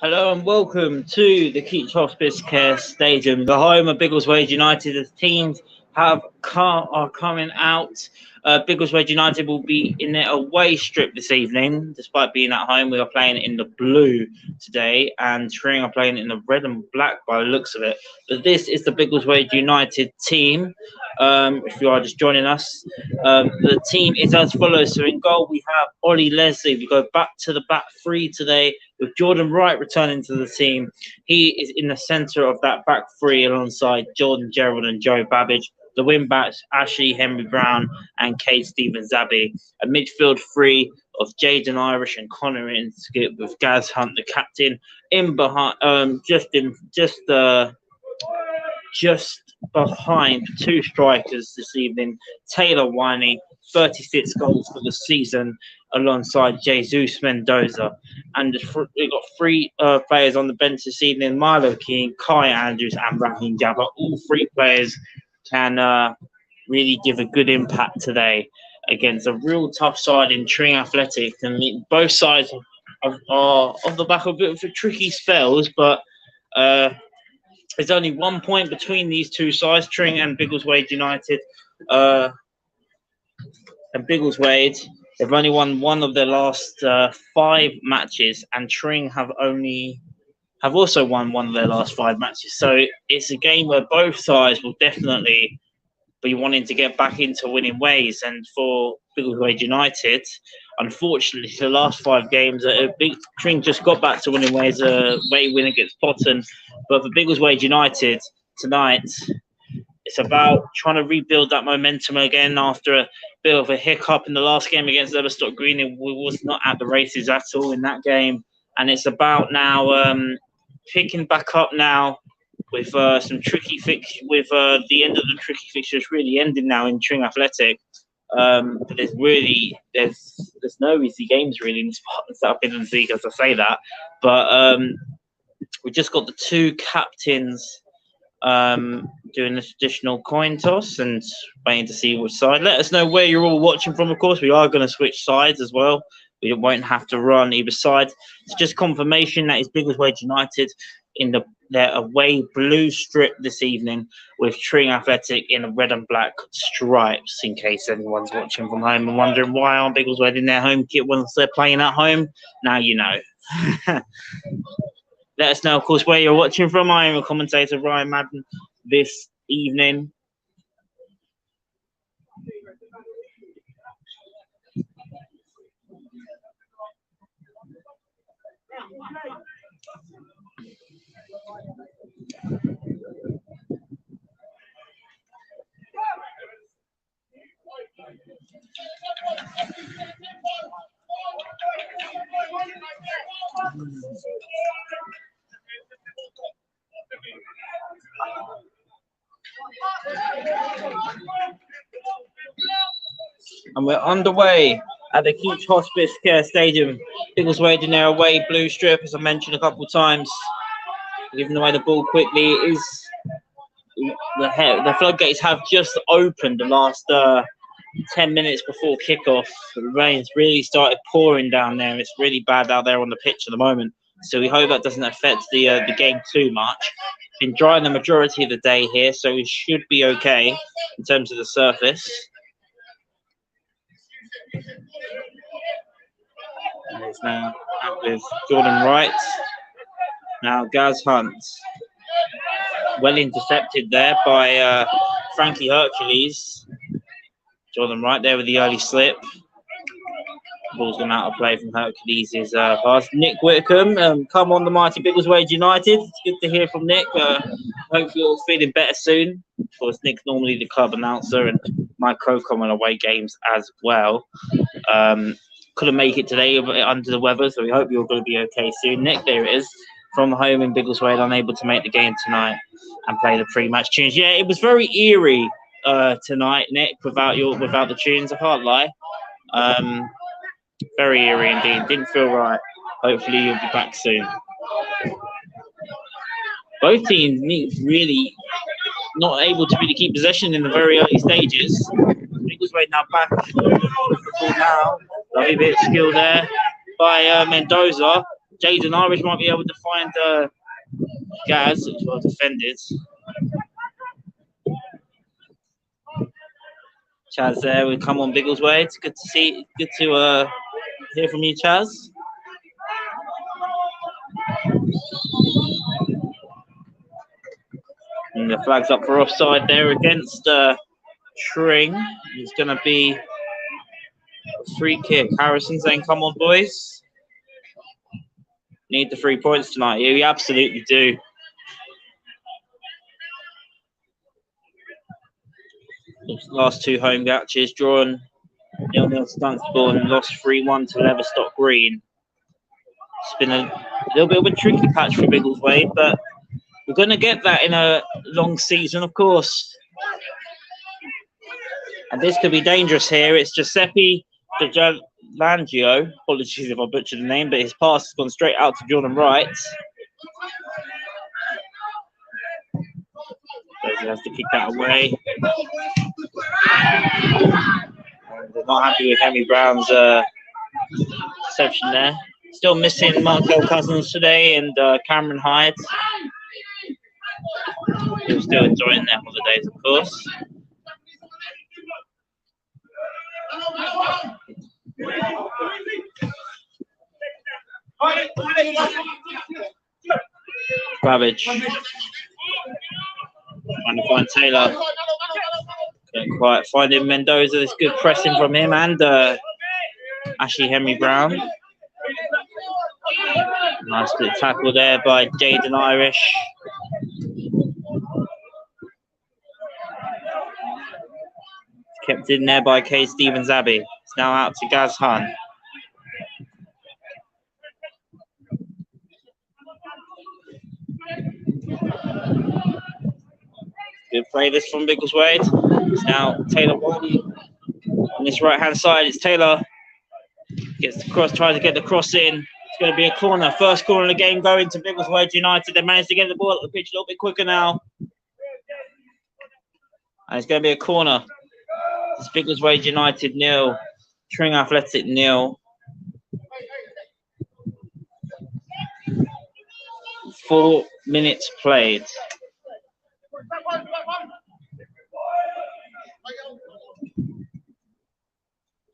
Hello and welcome to the Keech Hospice Care Stadium, the home of Biggleswade United. As teams are coming out. Biggleswade United will be in their away strip this evening. Despite being at home, we are playing in the blue today, and Tring are playing in the red and black by the looks of it. But this is the Biggleswade United team. If you are just joining us, the team is as follows. So in goal, we have Ollie Leslie. We go back to the back three today, with Jordan Wright returning to the team. He is in the centre of that back three alongside Jordan Gerald and Joe Babbage. The wing backs, Ashley Henry Brown and Kate Stevens Abbey. A midfield three of Jaden Irish and Connor Inskip, with Gaz Hunt, the captain, in behind, just behind two strikers this evening. Taylor Winey, 36 goals for the season, alongside Jesus Mendoza. And we've got three players on the bench this evening: Milo King, Kai Andrews, and Raheem Jabba. All three players can really give a good impact today against a real tough side in Tring Athletic. And both sides are off the back of a bit of tricky spells, but there's only 1 point between these two sides, Tring and Biggleswade United. And Biggleswade, they've only won one of their last 5 matches, and Tring have also won one of their last 5 matches. So it's a game where both sides will definitely be wanting to get back into winning ways. And for Biggleswade United, unfortunately, the last 5 games, Tring just got back to winning ways, away win against Potton. But for Biggleswade United tonight, it's about trying to rebuild that momentum again after a bit of a hiccup in the last game against Leverstock Green. It was not at the races at all in that game. And it's about now picking back up now with some tricky the end of the tricky fixtures really ending now in Tring Athletic. But there's no easy games really in South Midlands League, as I say that. But we just got the 2 captains doing the traditional coin toss and waiting to see which side. Let us know where you're all watching from. Of course, we are going to switch sides as well. We won't have to run either side. It's just confirmation that it's Biggleswade United in their away blue strip this evening, with Tring Athletic in the red and black stripes, in case anyone's watching from home and wondering why aren't Biggleswade in their home kit once they're playing at home. Now you know. Let us know, of course, where you're watching from. I am a commentator, Ryan Madden, this evening. And we're underway at the Keech Hospice Care Stadium. Biggleswade in their away blue strip, as I mentioned a couple of times. Giving away the ball quickly. The floodgates have just opened the last 10 minutes before kickoff. The rain's really started pouring down there. It's really bad out there on the pitch at the moment. So we hope that doesn't affect the game too much. Been drying the majority of the day here, so it should be okay in terms of the surface. And it's now out with Jordan Wright. Now Gaz Hunt. Well intercepted there by Frankie Hercules. Jordan Wright there with the early slip. Ball's gone out of play from Hercules' pass. Nick Whitcomb, come on the mighty Biggleswade United. It's good to hear from Nick. Hopefully you're feeling better soon. Of course, Nick's normally the club announcer and my co-comment away games as well. Couldn't make it today under the weather, so we hope you're going to be okay soon. Nick, there it is, from home in Biggleswade, unable to make the game tonight and play the pre-match tunes. Yeah, it was very eerie tonight, Nick, without the tunes. I can't lie. Very eerie indeed. Didn't feel right. Hopefully you'll be back soon. Both teams really not able to really keep possession in the very early stages. Biggleswade now back with the ball now. Lovely bit of skill there by Mendoza. Jaden Irish might be able to find Gaz. It's well defended. Chaz there. We come on Biggleswade. It's good to see. Good to hear from you, Chaz. And the flag's up for offside there against Tring. It's going to be a free kick. Harrison saying, "Come on, boys. Need the 3 points tonight." You absolutely do. Last 2 home matches, drawn 0-0 to Dunstable and lost 3-1 to Leverstock Green. It's been a little bit of a tricky patch for Biggleswade, but we're going to get that in a long season, of course. And this could be dangerous here. It's Giuseppe Langio. Apologies if I butchered the name, but his pass has gone straight out to Jordan Wright. He has to kick that away. And they're not happy with Henry Brown's reception there. Still missing Markel Cousins today and Cameron Hyde. They're still enjoying their holidays, of course. Babbage. Trying to find Taylor. Couldn't quite finding Mendoza. There's good pressing from him and Ashley Henry Brown. Nice bit of tackle there by Jaden Irish. Kept in there by Kay Stevens Abbey. It's now out to Gaz Hunt. Good play this from Biggleswade. It's now Taylor One on this right hand side. It's Taylor. Gets the cross, tries to get the cross in. It's going to be a corner. First corner of the game going to Biggleswade United. They managed to get the ball up the pitch a little bit quicker now. And it's going to be a corner. It's Biggleswade United 0. Tring Athletic 0. 4 minutes played.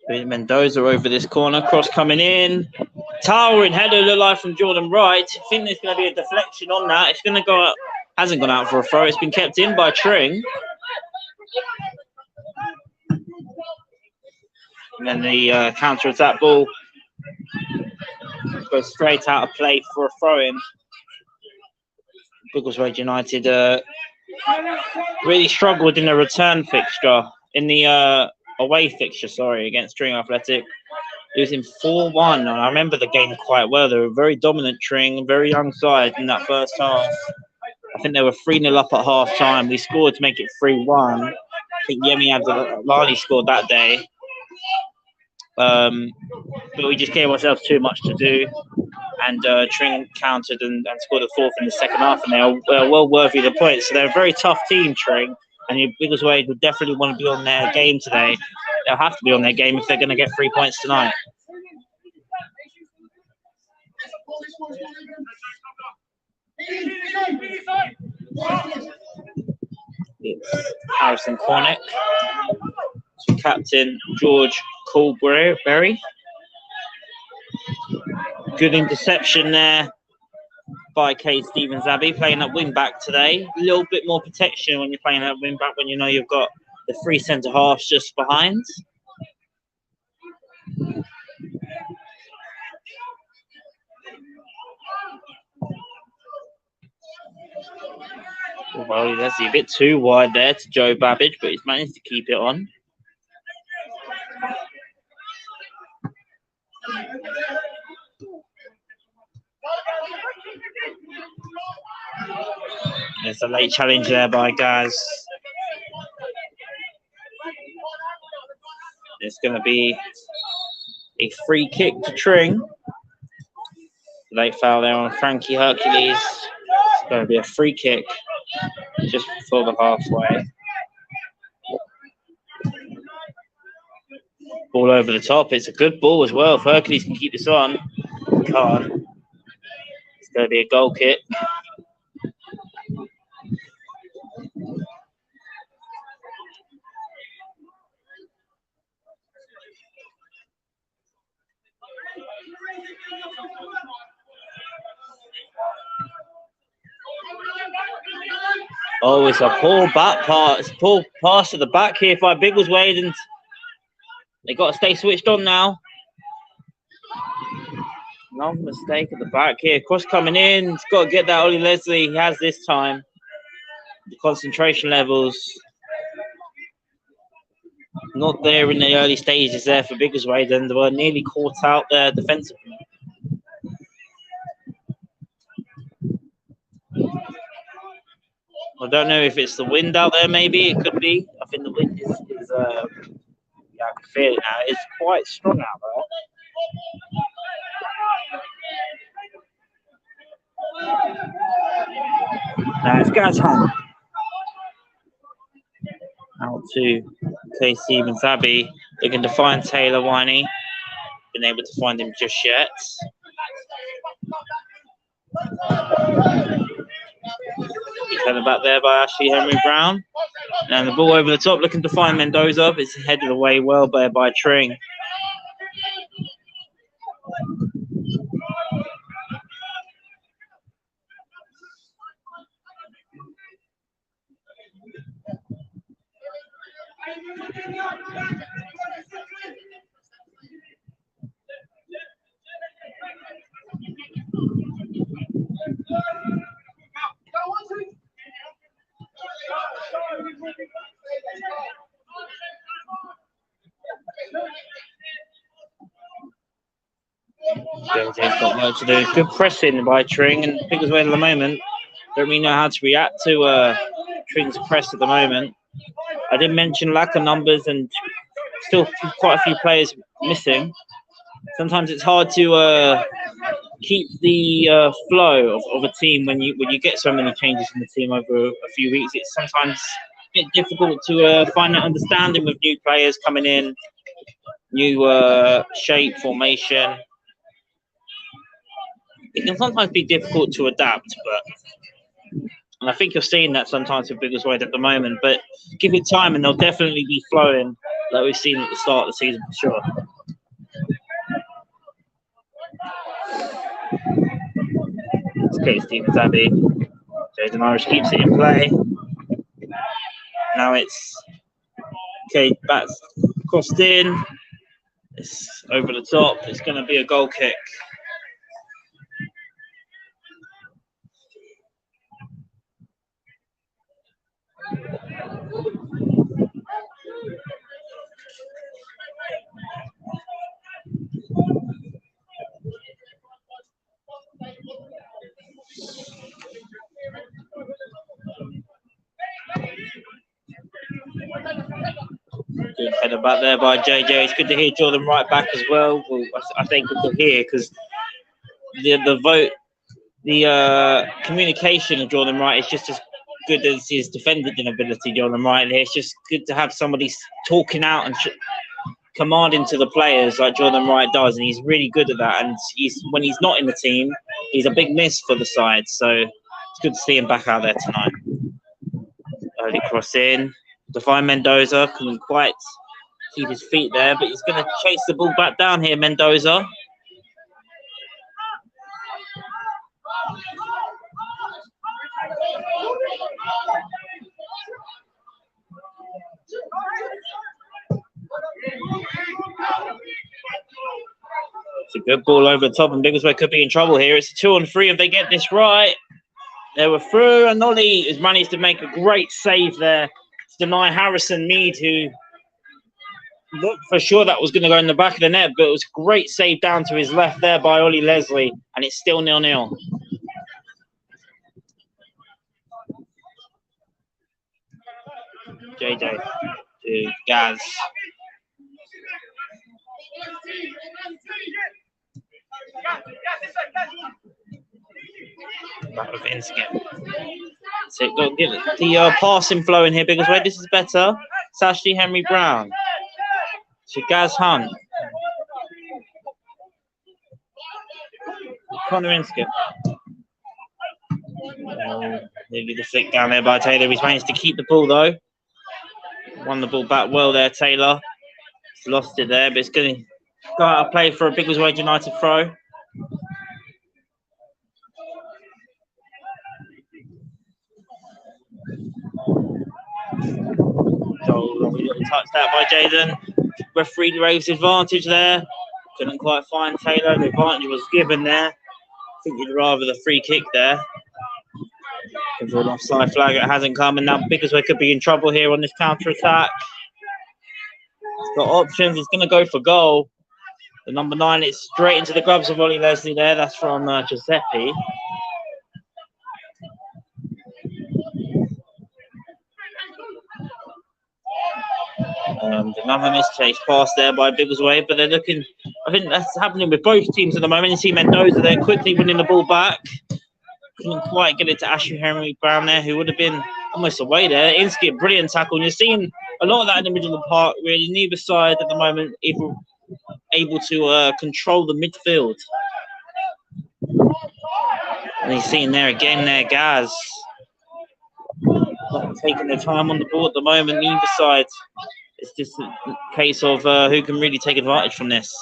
Mendoza over this corner, cross coming in, towering header look like from Jordan Wright. I think there's going to be a deflection on that. It's going to go up, hasn't gone out for a throw. It's been kept in by Tring. And then the counter-attack ball goes straight out of play for a throw-in. Biggleswade United really struggled in the return fixture, in the away fixture, sorry, against Tring Athletic, losing 4-1. And I remember the game quite well. They were very dominant, Tring, very young side in that first half. I think they were 3-0 up at half time. We scored to make it 3-1. I think Yemi Abdullani scored that day. But we just gave ourselves too much to do. And Tring countered and scored a fourth in the second half, and they are well worthy of the points. So they're a very tough team, Tring, and Biggleswade would definitely want to be on their game today. They'll have to be on their game if they're going to get 3 points tonight. It's Harrison Cornick, captain George Colberry. Good interception there by Kay Stevens Abbey, playing at wing back today. A little bit more protection when you're playing at wing back, when you know you've got the 3 centre halves just behind. Well, that's a bit too wide there to Joe Babbage, but he's managed to keep it on. There's a late challenge there by Gaz. It's going to be a free kick to Tring. Late foul there on Frankie Hercules. It's going to be a free kick just before the halfway. Ball over the top. It's a good ball as well. If Hercules can keep this on, he can't. Going to be a goal kick. Oh, it's a poor back pass. Poor pass to the back here by Biggleswade, and they got to stay switched on now. No mistake at the back here. Cross coming in. He's got to get that Ollie Leslie. He has this time. The concentration levels not there in the early stages there for Biggleswade, and they were nearly caught out there defensively. I don't know if it's the wind out there, maybe. It could be. I think the wind is yeah, I can feel it now. It's quite strong out there. Now it's Gaz Hunt. Out to Casey Abbey, looking to find Taylor Winey. Been able to find him just yet. He's headed back there by Ashley Henry Brown. And the ball over the top, looking to find Mendoza. It's headed away well there by Tring. JJ's got work to do. Good pressing by Tring, and Biggleswade at the moment don't really know how to react to Tring's press at the moment. I did mention lack of numbers and still quite a few players missing. Sometimes it's hard to keep the flow of a team when you get so many changes in the team over a few weeks. It's sometimes a bit difficult to find that understanding with new players coming in, new shape, formation. It can sometimes be difficult to adapt, and I think you're seeing that sometimes with Biggleswade at the moment. But give it time, and they'll definitely be flowing like we've seen at the start of the season for sure. It's okay, Stevens Abbey. Jaden Irish keeps it in play. Now it's okay, back crossed in. It's over the top. It's going to be a goal kick. Good header back there by JJ. It's good to hear Jordan Wright back as well. I think good to hear because the communication of Jordan Wright is just as good as his defending ability. Jordan Wright, it's just good to have somebody talking out and commanding to the players like Jordan Wright does, and he's really good at that. And when he's not in the team, he's a big miss for the side. So it's good to see him back out there tonight. Early cross in. To find Mendoza, couldn't quite keep his feet there, but he's going to chase the ball back down here, Mendoza. It's a good ball over the top, and Biggleswade could be in trouble here. It's a 2-on-3 if they get this right. They were through, and Ollie has managed to make a great save there to deny Harrison Mead, who looked for sure that was going to go in the back of the net, but it was a great save down to his left there by Ollie Leslie, and it's still 0-0. JJ to Gaz. Back with Inskip. So go get the passing flow in here, Biggleswade. This is better. It's Ashley Henry Brown to Gaz Hunt. Connor Inskip. Maybe the flick down there by Taylor. He's managed to keep the ball though. Won the ball back well there, Taylor. He's lost it there, but it's going to go out of play for a Biggleswade United throw. Lovely little touch there by Jaden. Referee raised advantage there. Couldn't quite find Taylor. The advantage was given there. I think you'd rather the free kick there. For an offside flag, it hasn't come, and now Biggleswade could be in trouble here on this counter attack. He's got options. He's going to go for goal. The number 9 is straight into the gloves of Ollie Leslie there. That's from Giuseppe. Another mischase pass there by Biggleswade, but they're looking. I think that's happening with both teams at the moment. You see Mendoza there quickly winning the ball back. Couldn't quite get it to Ashley Henry Brown there, who would have been almost away there. Insky, a brilliant tackle. And you're seeing a lot of that in the middle of the park, really. Neither side at the moment able to control the midfield. And he's seeing there again there, Gaz. Not taking their time on the ball at the moment, neither side. It's just a case of who can really take advantage from this.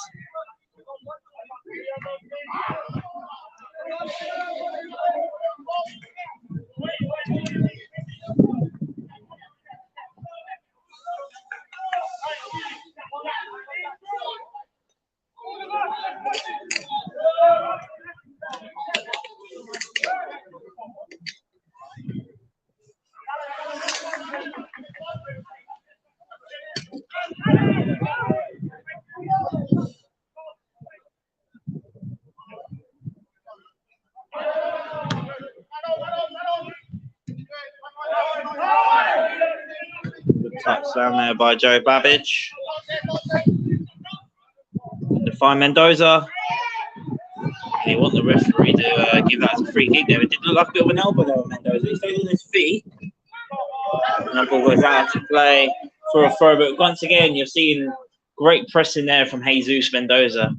Touchdown there by Joe Babbage. To find Mendoza. They want the referee to give that as a free kick there. It did look like a bit of an elbow there with Mendoza. He stayed on his feet. And the ball goes out to play for a throw. But once again, you're seeing great pressing there from Jesus Mendoza.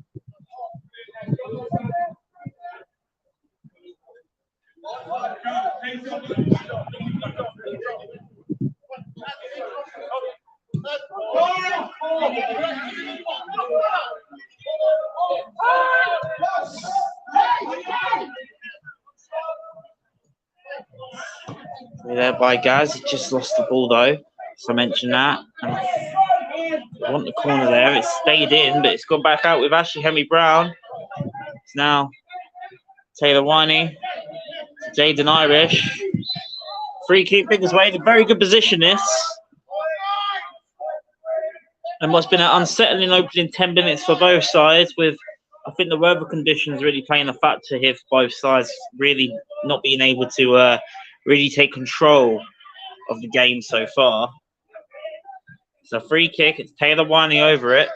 There by Gaz, he just lost the ball though, so I mentioned that. And I want the corner there, it stayed in, but it's gone back out with Ashley Henry Brown. It's now Taylor Winey, Jaden Irish. Free kick, Biggleswade, a very good position this. And what's been an unsettling opening 10 minutes for both sides, with I think the weather conditions really playing a factor here for both sides, really not being able to really take control of the game so far. It's a free kick. It's Taylor Winey over it.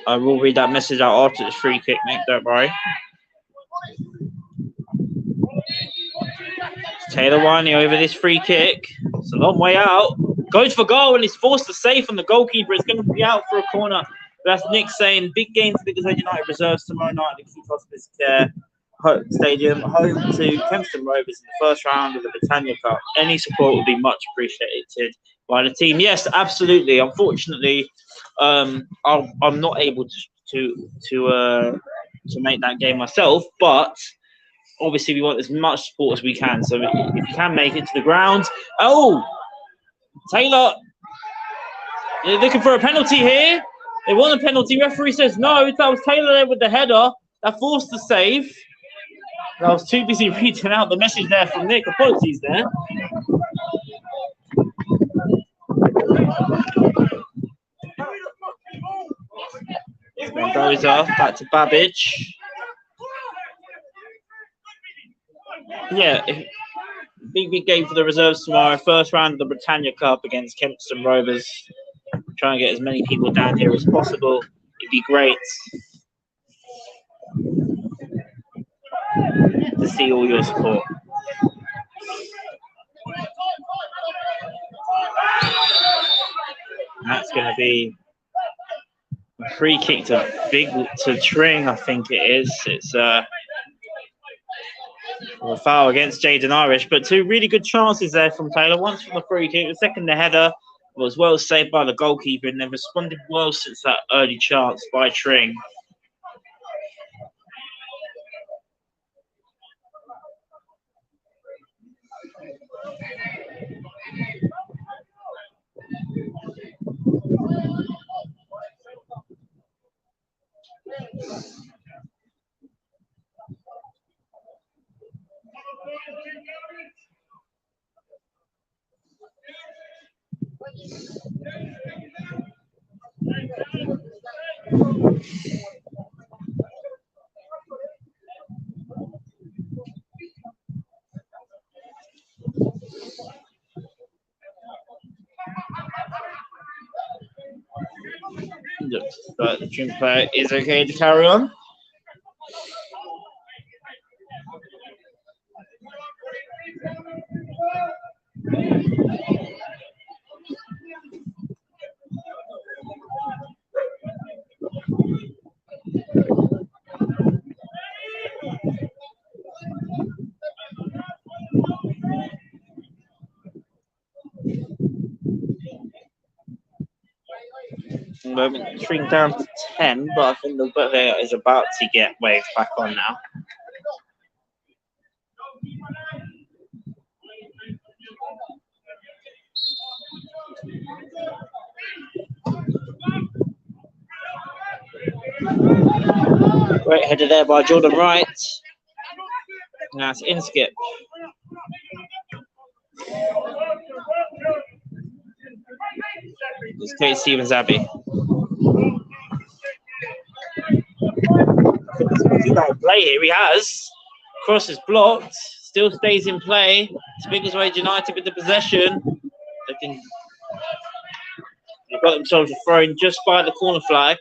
I will read that message out after this free kick, Nick. Don't worry. It's Taylor Winey over this free kick. It's a long way out. Goes for goal and he's forced to save from the goalkeeper. It's going to be out for a corner. That's Nick saying big game for Biggleswade United reserves tomorrow night at the Keech Hospice Stadium, home to Kempston Rovers in the first round of the Britannia Cup. Any support would be much appreciated by the team. Yes, absolutely. Unfortunately, I'm not able to make that game myself, but obviously we want as much support as we can. So if you can make it to the ground, Taylor, they're looking for a penalty here. They want a penalty. Referee says no. That was Taylor there with the header. That forced the save. I was too busy reading out the message there from Nick. Apologies there. Mendoza back to Babbage. Yeah, big game for the reserves tomorrow. First round of the Britannia Cup against Kempston Rovers. Try and get as many people down here as possible. It'd be great to see all your support. And that's going to be a Free kick to Tring, I think it is. It's a foul against Jaden Irish, but two really good chances there from Taylor. Once from the free kick, the second the header was well saved by the goalkeeper, and they've responded well since that early chance by Tring. Looks like the Tring player is okay to carry on. Moment, Tring down to 10, but I think the player is about to get waved back on now. Great header there by Jordan Wright. Now it's Inskip. It's Kate Stevens Abbey. He's got to play here. He has. Cross is blocked. Still stays in play. It's Biggleswade United with the possession. They've got themselves a throw in just by the corner flag.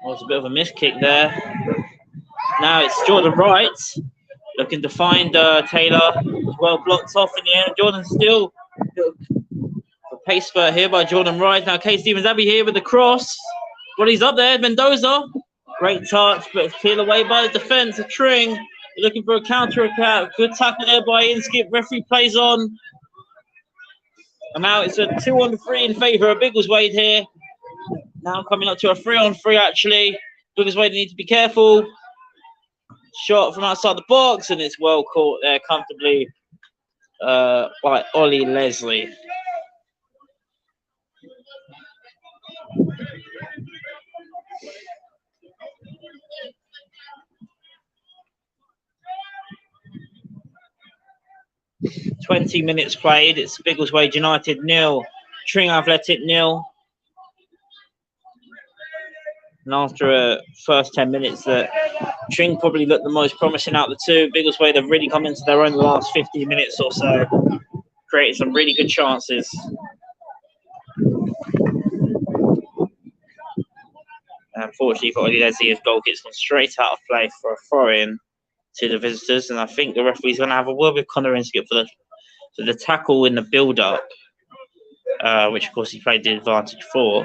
Well, it's a bit of a miss kick there. Now it's Jordan Wright looking to find Taylor. Well blocked off in the air. Jordan still a pace spurt here by Jordan Wright. Now Kate Stevens Abbey here with the cross. Well, he's up there. Mendoza. Great touch, but it's cleared away by the defence of Tring. Looking for a counter attack. Good tackle there by Inskip. Referee plays on. And now it's a 2-on-3 in favour of Biggleswade here. Now coming up to a 3-on-3 actually. Biggleswade need to be careful. Shot from outside the box, and it's well caught there comfortably by Ollie Leslie. "20 minutes played. It's Biggleswade United 0, Tring Athletic 0. And after first 10 minutes, Tring probably looked the most promising out of the two. Biggleswade have really come into their own the last 15 minutes or so, created some really good chances. Unfortunately for Ollie Leslie, his goal gets gone straight out of play for a throw-in to the visitors, and I think the referee's going to have a word with Connor Inskip for the tackle in the build-up, which of course he played the advantage for.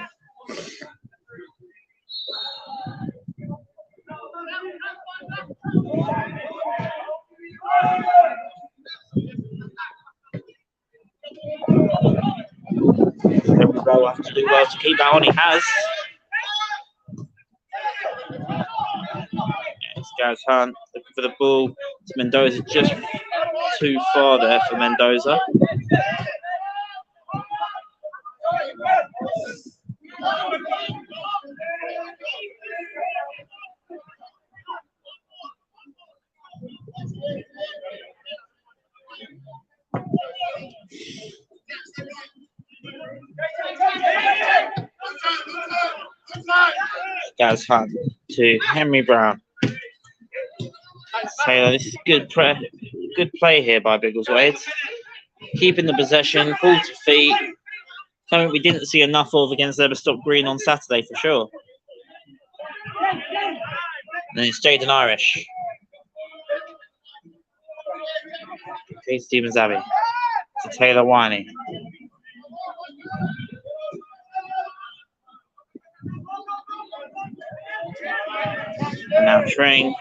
There we go. Have to do well to keep that on. He has. It's Gaz Hunt looking for the ball. It's Mendoza, just too far there for Mendoza. Gaz Hunt to Henry Brown. Taylor, this is good play here by Biggleswade. Keeping the possession, ball to feet. Something we didn't see enough of against Everstock Green on Saturday for sure. And it's Jaden Irish. Keech Stevens Abbey to Taylor Winey. And now Tring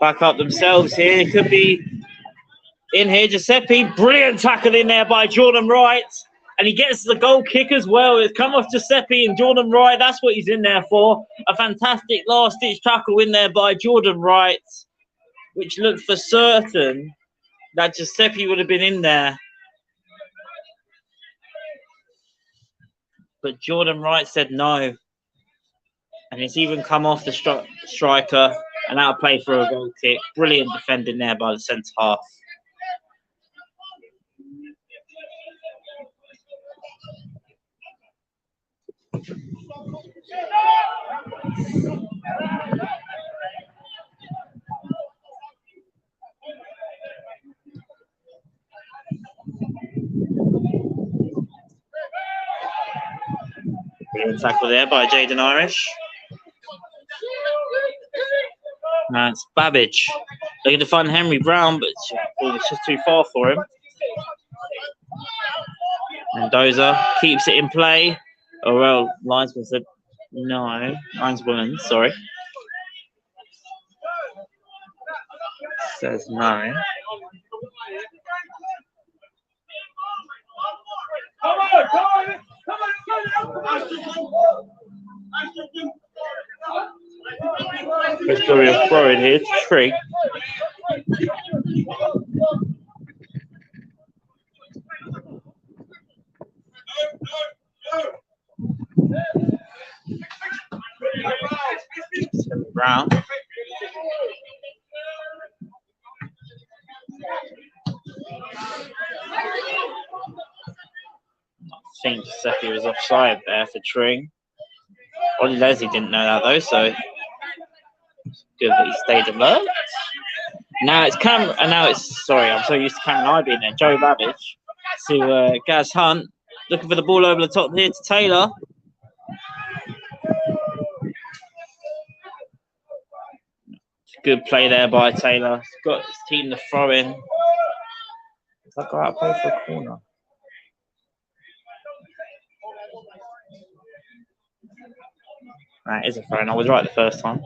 back up themselves here. It could be in here. Giuseppe, brilliant tackle in there by Jordan Wright. And he gets the goal kick as well. It's come off Giuseppe and Jordan Wright. That's what he's in there for. A fantastic last-ditch tackle in there by Jordan Wright, which looked for certain that Giuseppe would have been in there. But Jordan Wright said no. And it's even come off the striker and out of play for a goal kick. Brilliant defending there by the centre half. Brilliant tackle there by Jaden Irish. Now it's Babbage looking to find Henry Brown, but it's just too far for him. Mendoza keeps it in play. Oh, well, linesman said no. Lineswoman, sorry. Says no. Let's go with a throw in here to Tring. Brown. I think Giuseppe was offside there for Tring. Ollie Leslie didn't know that though, so good that he stayed alert. Now it's I'm so used to Cameron I being there. Joe Babbage to Gaz Hunt, looking for the ball over the top here to Taylor. Good play there by Taylor. He's got his team to throw in. Does that go out play for a corner? That is a throw in. I was right the first time.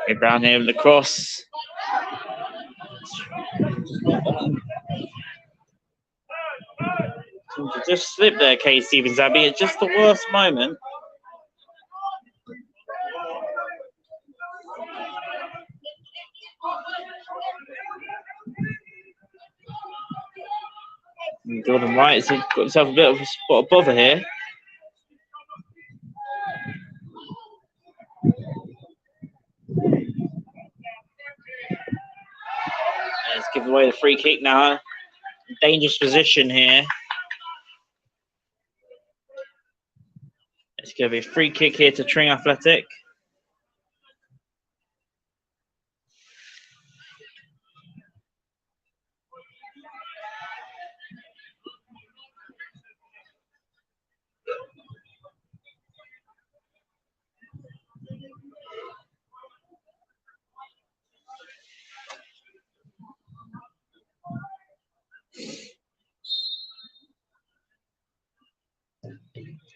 Okay, Brown here with the cross. Just slipped there, Keech Stevens Abbey at just the worst moment. And Jordan Wright has got himself a bit of a spot of bother here. Let's give away the free kick now. Dangerous position here. It's going to be a free kick here to Tring Athletic.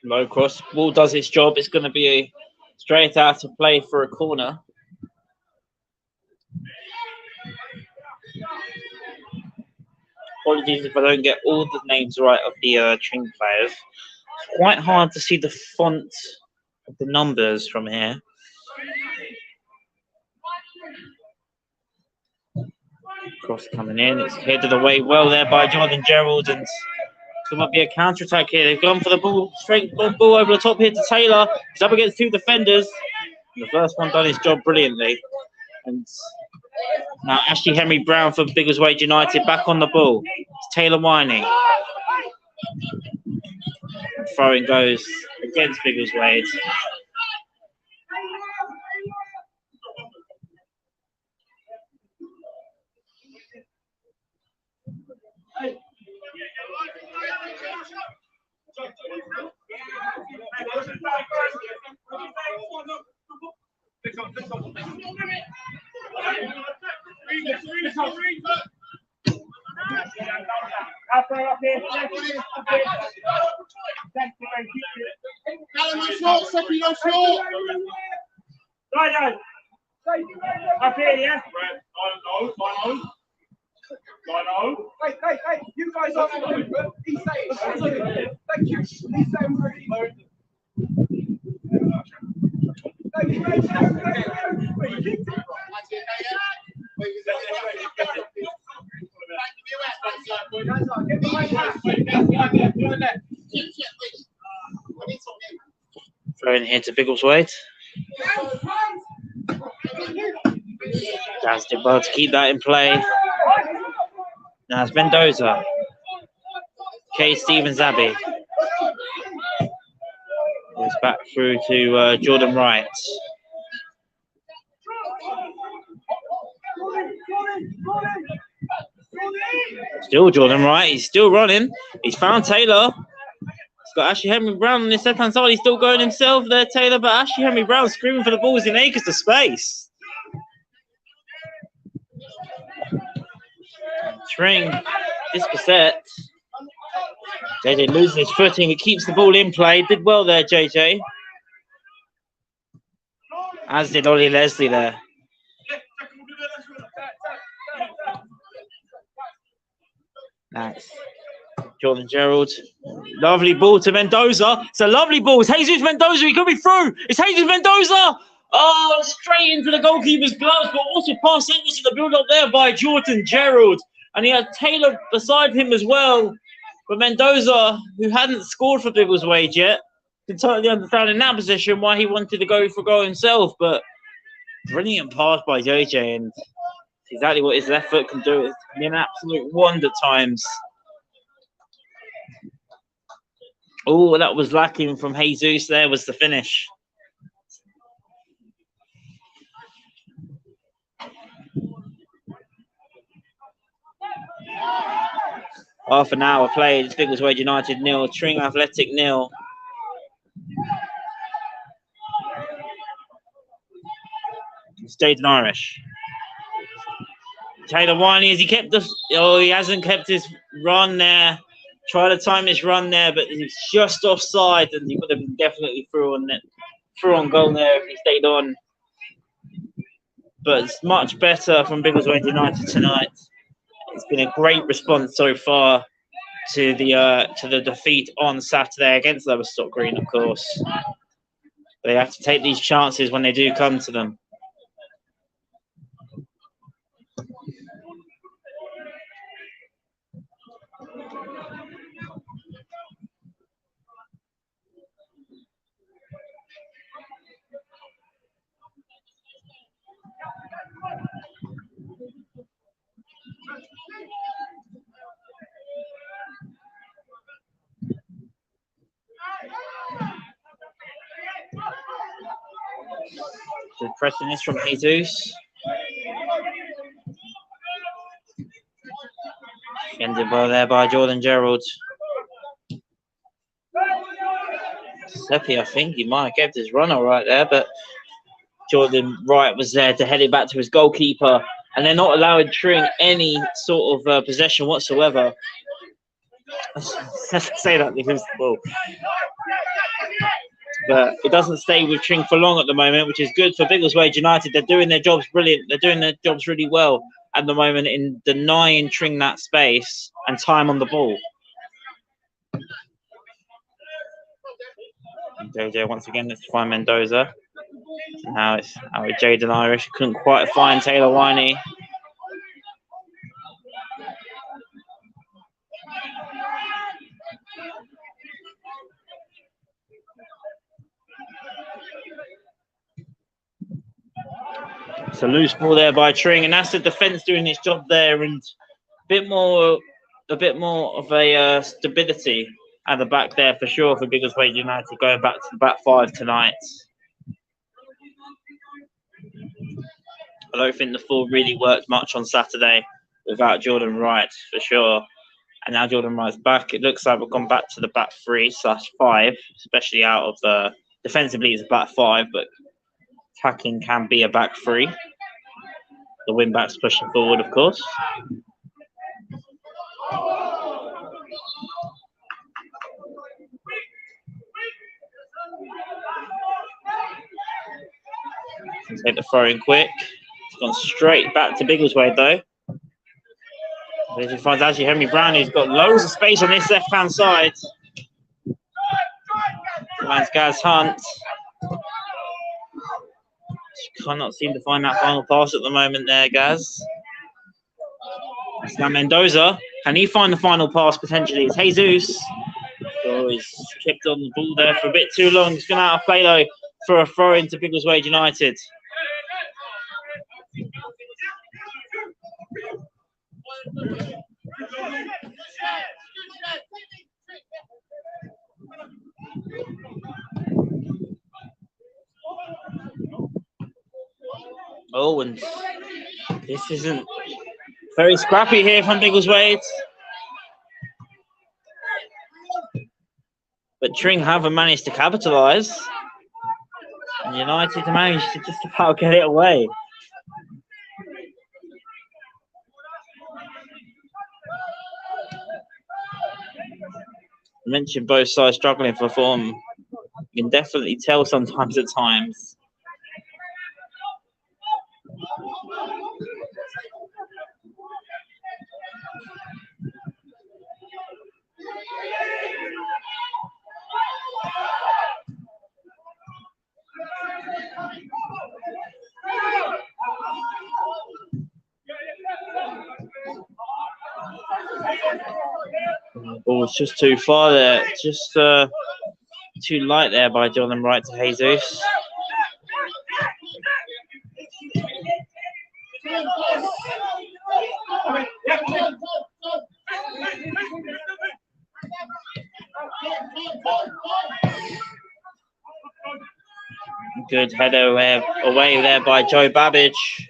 Low cross. Ball does its job. It's going to be a straight out to play for a corner. Apologies if I don't get all the names right of the Tring players. It's quite hard to see the font of the numbers from here. Cross coming in. It's headed away well there by Jordan Gerald, and it might be a counter attack here. They've gone for the ball, straight ball over the top here to Taylor. He's up against two defenders. And the first one done his job brilliantly. And now Ashley Henry Brown for Biggleswade United back on the ball. It's Taylor Winey. Throwing goes against Biggleswade. Up here, yeah? Hey, you guys are but he's saying, thank you. He's saying pretty. Throwing here to Biggleswade. Daz did well to keep that in play. Now it's Mendoza. Kay Stevens Abbey. It's back through to Jordan Wright. Still Jordan Wright. He's still running. He's found Taylor. He's got Ashley Henry Brown on his left-hand side. He's still going himself there, Taylor, but Ashley Henry Brown screaming for the balls in acres to space. Tring dispossessed. JJ losing his footing. He keeps the ball in play. Did well there, JJ. As did Ollie Leslie there. Nice. Jordan Gerald. Lovely ball to Mendoza. It's a lovely ball. It's Jesus Mendoza. He could be through. It's Jesus Mendoza. Oh, straight into the goalkeeper's gloves, but also passed over to the build-up there by Jordan Gerald. And he had Taylor beside him as well. But Mendoza, who hadn't scored for Biggleswade yet, can totally understand in that position why he wanted to go for goal himself. But brilliant pass by JJ, and exactly what his left foot can do. It's an absolute wonder times. Oh, that was lacking from Jesus there was the finish. Half an hour played. It's Biggleswade United 0, Tring Athletic 0. It's Jaden Irish. Taylor Winey, has he kept the... Oh, he hasn't kept his run there. Try to time his run there, but he's just offside, and he would have been definitely through on goal there if he stayed on. But it's much better from Biggleswade United tonight. It's been a great response so far to the defeat on Saturday against Lowestoft Green, of course. They have to take these chances when they do come to them. The pressing is from Jesus. Ended well there by Jordan Gerald. Seppi, I think he might have kept his run all right there, but Jordan Wright was there to head it back to his goalkeeper, and they're not allowing Tring any sort of possession whatsoever. Say that because the ball. But it doesn't stay with Tring for long at the moment, which is good for Biggleswade United. They're doing their jobs brilliant. They're doing their jobs really well at the moment in denying Tring that space and time on the ball. And JJ once again, let's find Mendoza. Now it's Jaden Irish. Couldn't quite find Taylor Winey. It's a loose ball there by Tring, and that's the defence doing its job there, and a bit more of a stability at the back there for sure for Biggleswade United going back to the back five tonight. I don't think the full really worked much on Saturday without Jordan Wright for sure, And now Jordan Wright's back. It looks like we've gone back to the back 3/5, especially out of the defensively it's a back 5, but attacking can be a back 3. The wing backs pushing forward, of course. Take the throw in quick. It's gone straight back to Biggleswade though. He finds actually Henry Brown, who's got loads of space on this left-hand side. Finds Gaz Hunt. Cannot seem to find that final pass at the moment there, Gaz. It's now Mendoza. Can he find the final pass potentially? It's Jesus. Oh, he's kept on the ball there for a bit too long. He's gone out of play though for a throw into Biggleswade United. Oh, and this isn't very scrappy here from Biggleswade. But Tring haven't managed to capitalise. And United managed to just about get it away. I mentioned both sides struggling for form. You can definitely tell sometimes at times. Oh, it's just too far there. Just too light there by Jordan Wright to Jesus. Good header away there by Joe Babbage.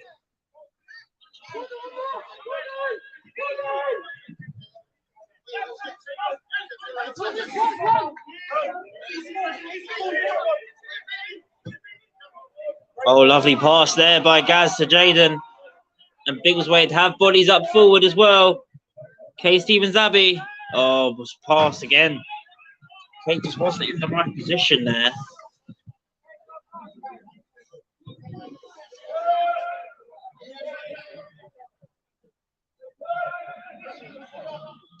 Oh, lovely pass there by Gaz to Jaden. And Biggleswade have bodies up forward as well. Kay Stevens Abbey. Oh, was passed again. Kay just wasn't in the right position there.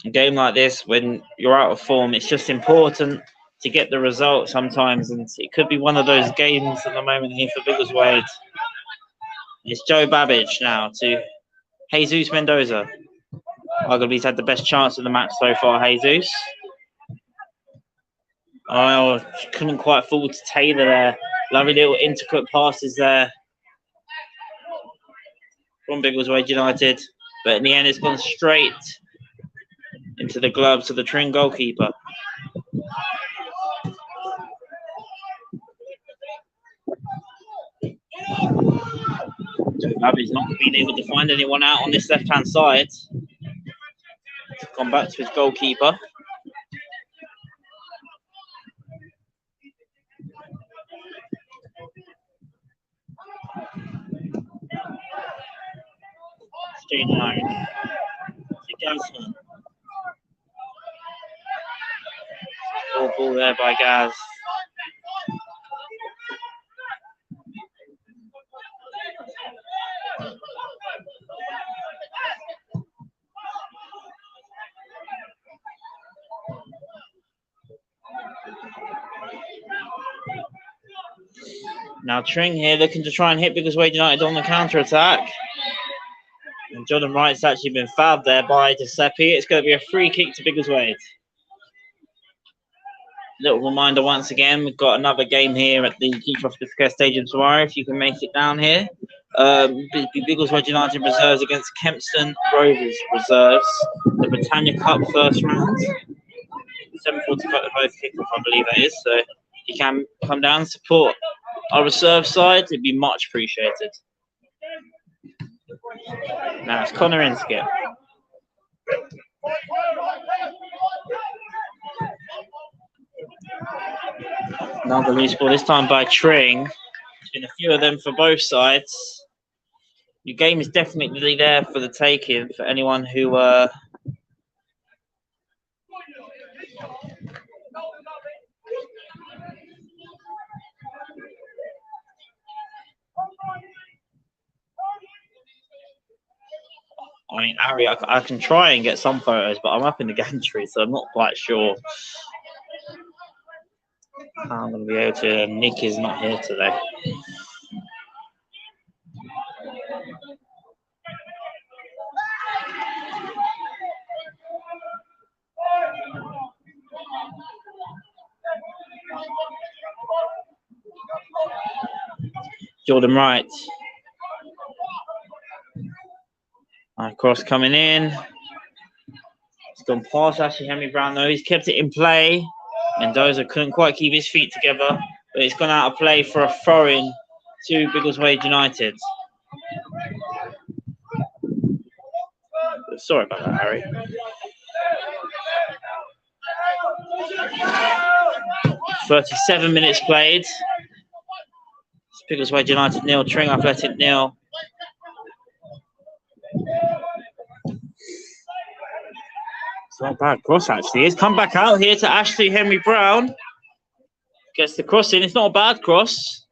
A game like this, when you're out of form, it's just important to get the result sometimes, and it could be one of those games at the moment here for Biggleswade. It's Joe Babbage now to Jesus Mendoza. Arguably he's had the best chance of the match so far, Jesus. Oh, couldn't quite fall to Taylor there. Lovely little intricate passes there from Biggleswade United, but in the end it's gone straight into the gloves of the Tring goalkeeper. Babbage not been able to find anyone out on this left-hand side. Gone back to his goalkeeper. Straight line. To Gazman. Ball there by Gaz. Now Tring here looking to try and hit Biggleswade United on the counter-attack. And Jordan Wright's actually been fouled there by Giuseppe. It's going to be a free kick to Biggleswade. Little reminder once again, we've got another game here at the Keech Hospice Stadium tomorrow, if you can make it down here. Biggleswade United reserves against Kempston Rovers reserves. The Britannia Cup first round. 7:45 the both kick-off, I believe that is. So you can come down and support our reserve side. It'd be much appreciated. Now it's Connor Inskip. Another loose ball, this time by Tring. There's been a few of them for both sides. Your game is definitely there for the taking for anyone who I mean, Ari, I can try and get some photos, but I'm up in the gantry, so I'm not quite sure how I'm going to be able to. Nick is not here today. Jordan Wright. Cross coming in. It's gone past Ashley Henry Brown though. He's kept it in play. Mendoza couldn't quite keep his feet together, but it's gone out of play for a throw-in to Biggleswade United. Sorry about that, Harry. "37 minutes played. Biggleswade United 0, Tring Athletic 0. It's not a bad cross, actually. It's come back out here to Ashley Henry Brown. Gets the cross in. It's not a bad cross.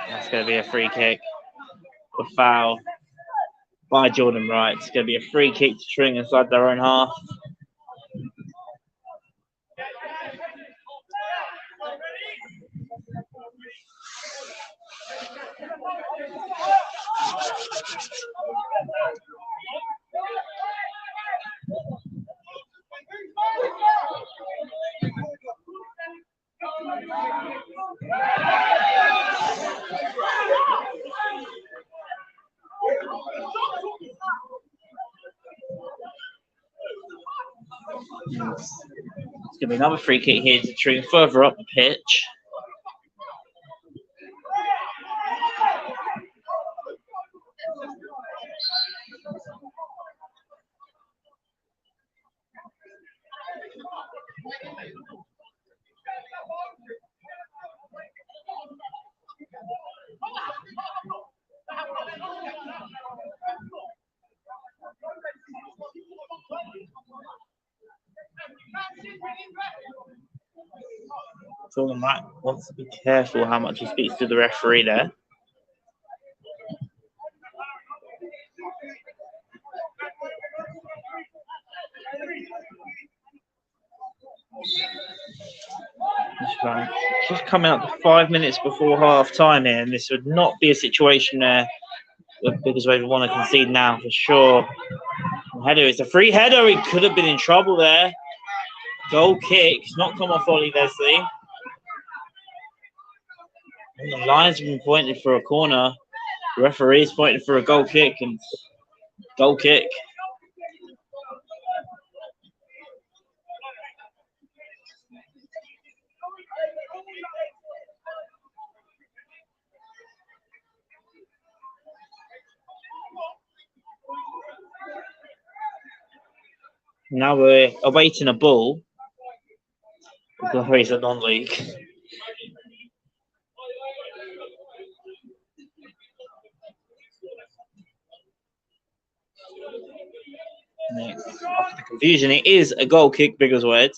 That's going to be a free kick. A foul by Jordan Wright. It's going to be a free kick to Tring inside their own half. It's going to be another free kick here to Tring further up the pitch. Jordan Wright wants to be careful how much he speaks to the referee there. Just coming up to 5 minutes before half time here, and this would not be a situation where Biggleswade would want to concede now for sure. Header, it's a free header. He could have been in trouble there. Goal kick, it's not come off Ollie Leslie. And the line's been pointed for a corner. The referee's pointed for a goal kick, and goal kick. Now we're awaiting a ball. He's a non-league. After the confusion, it is a goal kick, Biggleswade.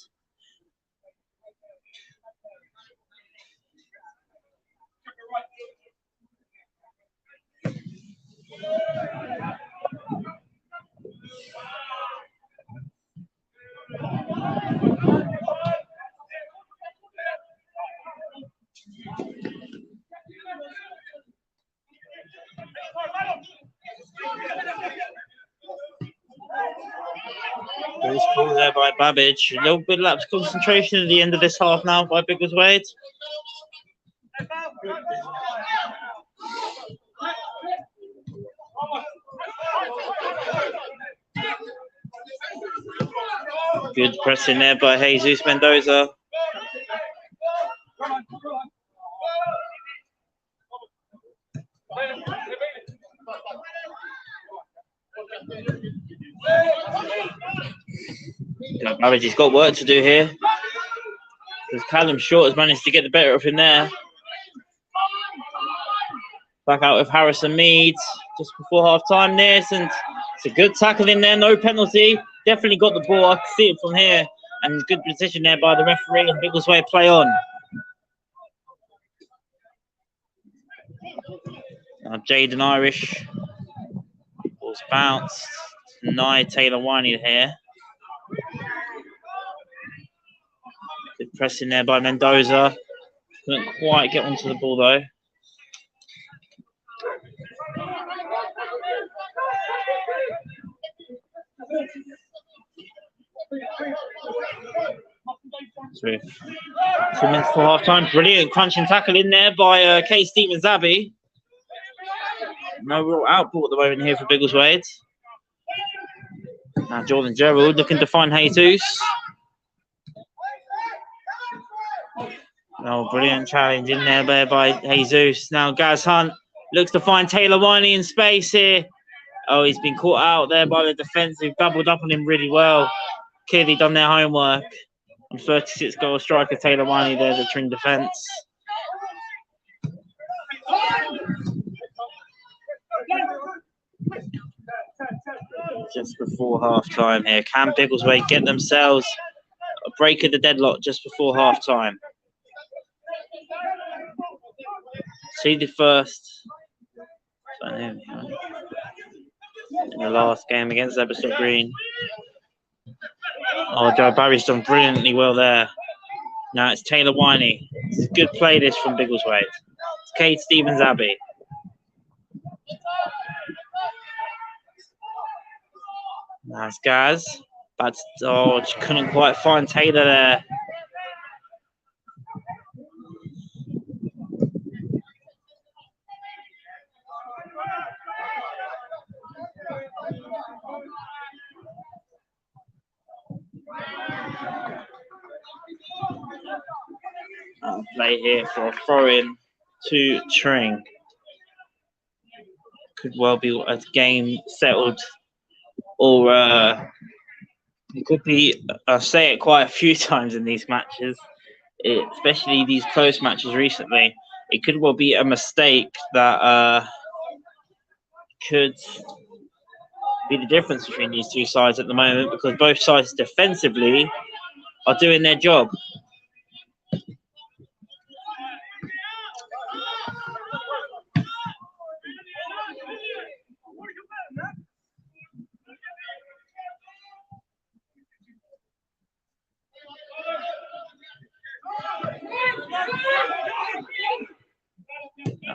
There's pull there by Babbage. A little bit lapse concentration at the end of this half now by Biggleswade. Good pressing there by Jesus Mendoza. Babbage's got work to do here. Because Callum Short has managed to get the better of him there. Back out with Harrison Mead just before half time this, and it's a good tackle in there, no penalty. Definitely got the ball, I can see it from here. And good position there by the referee, and Biggleswade play on. Now Jaden Irish. Ball's bounced. Denied Taylor Winey here. Good pressing there by Mendoza. Couldn't quite get onto the ball though. So, 2 minutes for half time. Brilliant crunching tackle in there by Kate Stevens-Abbey. No real output at the moment here for Biggleswade. Now Jordan Gerald looking to find Jesus. Oh, brilliant challenge in there by Jesus. Now Gaz Hunt looks to find Taylor Winey in space here. Oh, he's been caught out there by the defence. They've doubled up on him really well. Clearly done their homework. And 36-goal striker Taylor Winey there, the Tring defence. Just before half time here. Can Biggleswade get themselves a break of the deadlock just before half time? See the first in the last game against Everton Green. Oh, Joe Barry's done brilliantly well there. Now it's Taylor Winey. This is good play this from Biggleswade. It's Kate Stevens-Abbey. Nice guys. But oh, she couldn't quite find Taylor there. Play here for a throw-in to Tring. Could well be a game settled, or it could be. I say it quite a few times in these matches, especially these close matches recently. It could well be a mistake that could be the difference between these two sides at the moment, because both sides defensively are doing their job.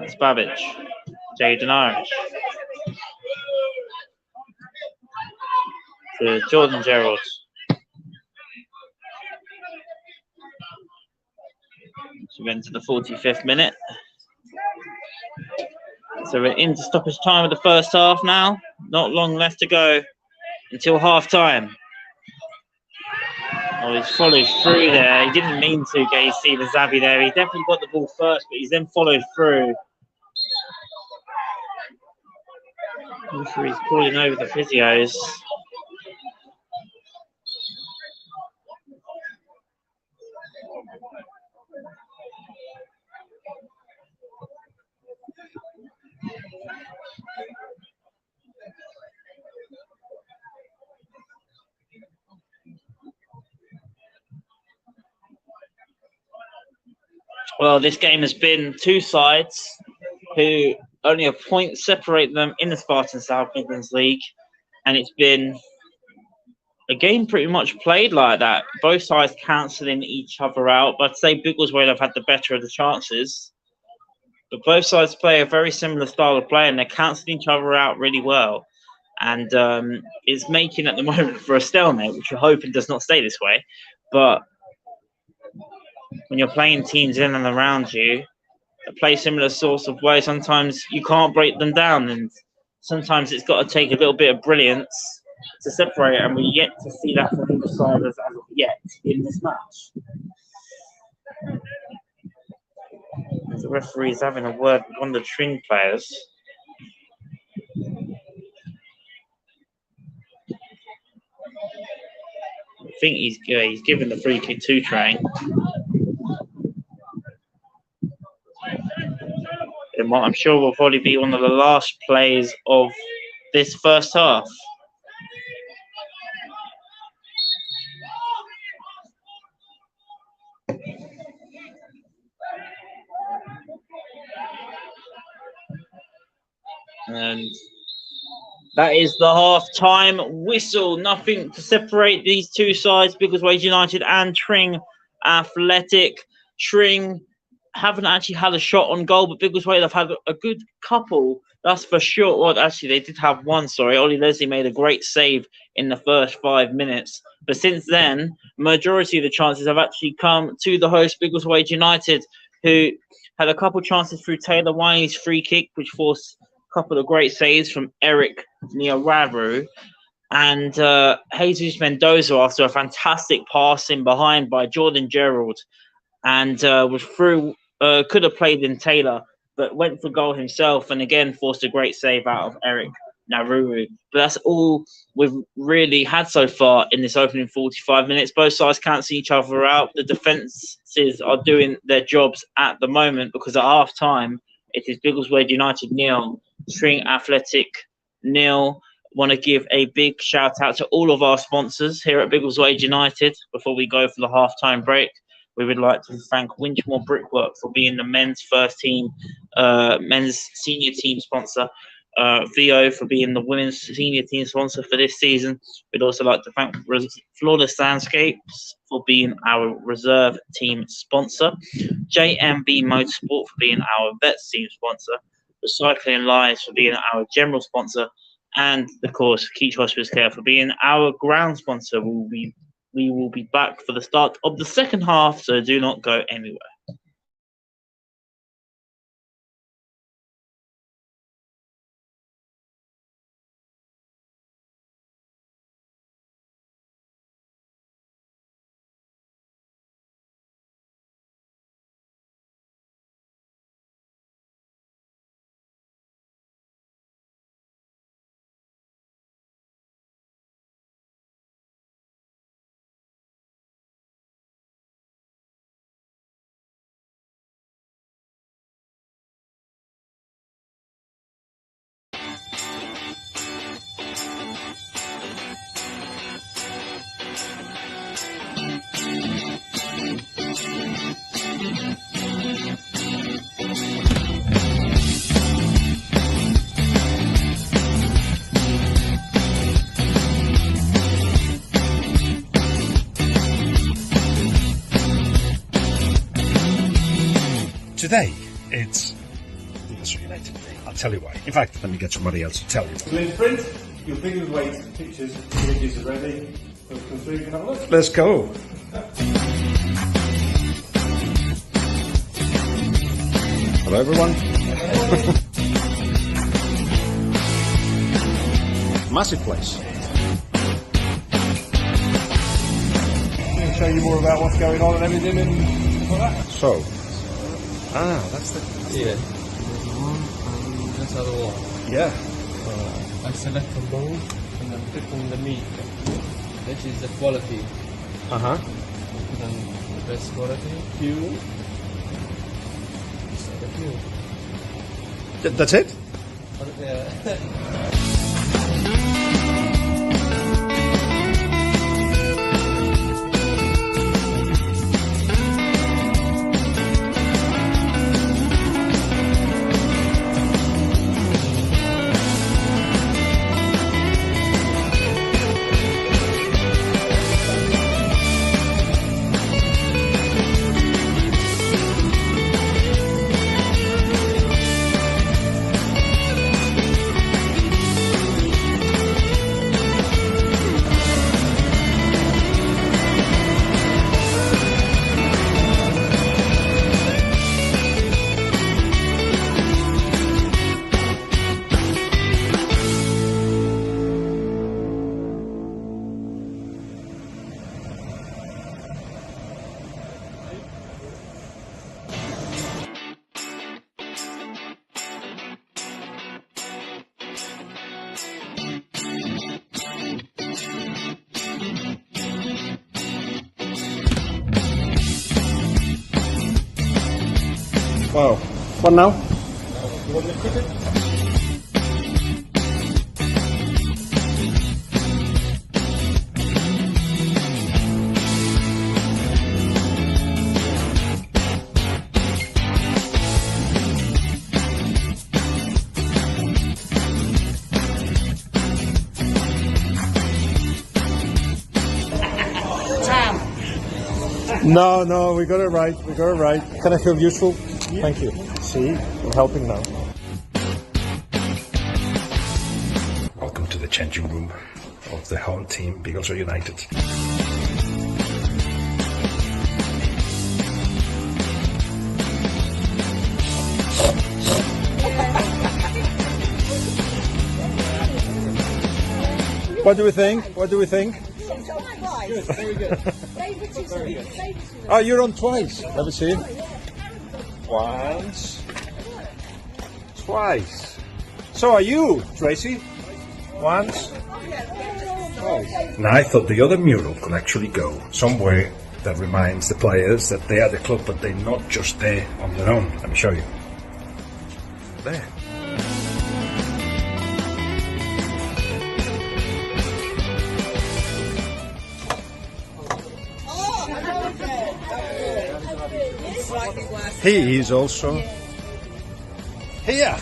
That's Babbage. Jaden Irish. To Jordan Gerald. So we're into the 45th minute. So we're into stoppage time of the first half now. Not long left to go until half time. Oh, he's followed through there. He didn't mean to, Gay Stevens-Abbey there. He definitely got the ball first, but he's then followed through. I'm sure he's calling over the physios. Well, this game has been two sides who only a point separate them in the Spartan South Midlands League, and it's been a game pretty much played like that. Both sides cancelling each other out, but I'd say Biggleswade have had the better of the chances. But both sides play a very similar style of play, and they're cancelling each other out really well. And it's making at the moment for a stalemate, which we're hoping does not stay this way. But when you're playing teams in and around you that play similar sorts of way, sometimes you can't break them down, and sometimes it's got to take a little bit of brilliance to separate, and we're yet to see that from either side as of yet in this match. The referee is having a word with one of the Tring players. think he's given the free kick to Tring. I'm sure will probably be one of the last plays of this first half. And that is the half-time whistle. Nothing to separate these two sides, Biggleswade United and Tring Athletic. Tring haven't actually had a shot on goal, but Biggleswade have had a good couple, that's for sure. Well, actually, they did have one, sorry. Ollie Leslie made a great save in the first 5 minutes. But since then, majority of the chances have actually come to the host, Biggleswade United, who had a couple chances through Taylor Winey's free kick, which forced a couple of great saves from Eric Niararu. And Jesus Mendoza, after a fantastic pass in behind by Jordan Gerald, and was through, could have played in Taylor, but went for goal himself and again forced a great save out of Eric Naruru. But that's all we've really had so far in this opening 45 minutes. Both sides cancel each other out. The defences are doing their jobs at the moment, because at half time it is Biggleswade United 0, Tring Athletic 0. Want to give a big shout out to all of our sponsors here at Biggleswade United before we go for the half-time break. We would like to thank Winchmore Brickwork for being the men's first team, men's senior team sponsor. VO for being the women's senior team sponsor for this season. We'd also like to thank Flawless Landscapes for being our reserve team sponsor. JMB Motorsport for being our vets team sponsor. Recycling Lives for being our general sponsor. And, of course, Keech Hospice Care for being our ground sponsor. We will be back for the start of the second half, so do not go anywhere. Today, it's Biggleswade United Day. I'll tell you why. In fact, let me get somebody else to tell you. Clint Print, your Biggleswade pictures, images are ready. So come through, you can have a look. Let's go. Hello, everyone. Massive place. I'm going to show you more about what's going on and everything and stuff like that. So, that's the... Yeah. That's how the wall. Yeah. I select from both and then click on the meat. This is the quality. Uh-huh. Then the best quality. Fuel. So the fuel. That's it? Yeah. Wow. What now? You want the cricket? No, we got it right. We got it right. Can I feel useful? Thank you. See, I'm helping now. Welcome to the changing room of the home team, Biggleswade United. What do we think? What do we think? Good, very good. Oh, you're on twice. Let me see. Once. Twice. So are you, Tracy? Once. Twice. Now I thought the other mural could actually go somewhere that reminds the players that they are the club, but they're not just there on their own. Let me show you. There. He is also here.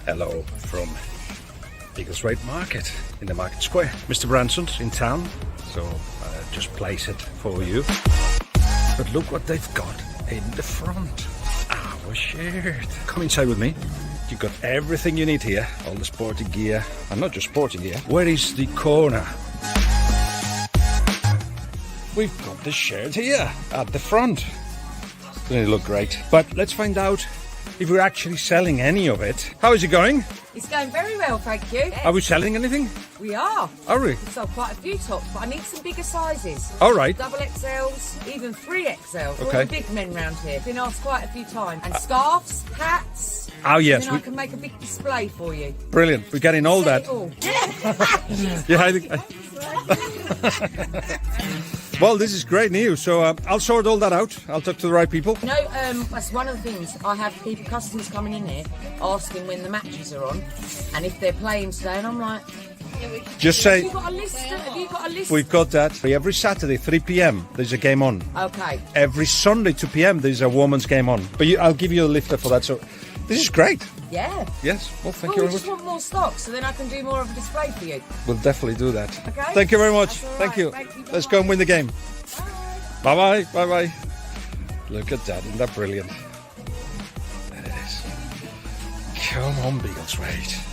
Hello from Biggleswade Market in the Market Square. Mr. Branson's in town, so just place it for you. But look what they've got in the front. Our shirt. Come inside with me. You've got everything you need here. All the sporting gear, and not just sporting gear. Where is the corner? We've got the shirt here at the front. Doesn't it look great? But let's find out if we're actually selling any of it. How is it going? It's going very well, thank you. Are we selling anything? We are. Are we? We've sold quite a few tops, but I need some bigger sizes. All right. Double XLs, even 3XL. Okay. All the big men round here. Been asked quite a few times. And scarves, hats. Oh yes. And then I can make a big display for you. Brilliant. We're getting all that. Yeah. Well, this is great news. So I'll sort all that out. I'll talk to the right people. No, that's one of the things. I have people, customers coming in here asking when the matches are on and if they're playing today, and I'm like, just say. Have you got a list? Have you got a list? We've got that. Every Saturday, 3 p.m. there's a game on. Okay. Every Sunday, 2 p.m. there's a women's game on. But I'll give you a lifter for that. So this is great. Yeah. Yes. Well, thank Well, you we very just much. want more stock, so then I can do more of a display for you. We'll definitely do that. Okay. Thank you very much. That's all Thank right. you. Thank you. Let's Bye-bye. go and win the game. Bye. Bye-bye. Bye-bye. Look at that. Isn't that brilliant? There it is. Come on, Biggleswade.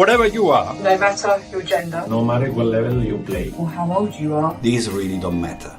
wherever you are. No matter your gender, No matter what level you play. or how old you are, These really don't matter.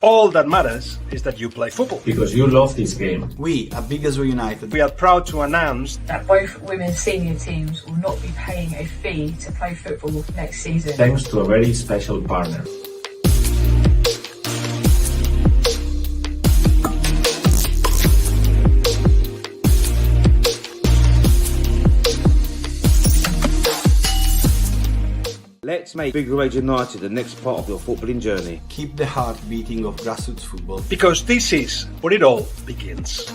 All that matters is that you play football. Because you love this game. We at Biggleswade United, We are proud to announce that both women's senior teams will not be paying a fee to play football next season. Thanks to a very special partner. Let's make Biggleswade United the next part of your footballing journey. keep the heart beating of grassroots football. because this is where it all begins.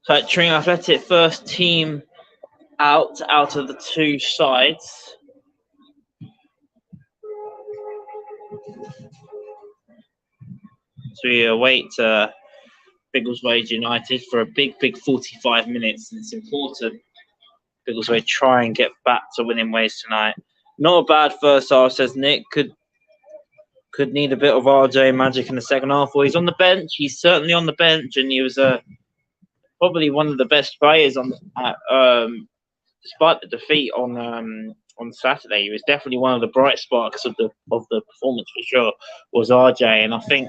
So Tring Athletic, first team out of the two sides. So we await Biggleswade United for a big 45 minutes, and it's important Biggleswade try and get back to winning ways tonight. Not a bad first half, says Nick. Could need a bit of RJ magic in the second half. Well, he's on the bench. He's certainly on the bench, and he was probably one of the best players despite the defeat on Saturday. He was definitely one of the bright sparks of the performance for sure. Was RJ, and I think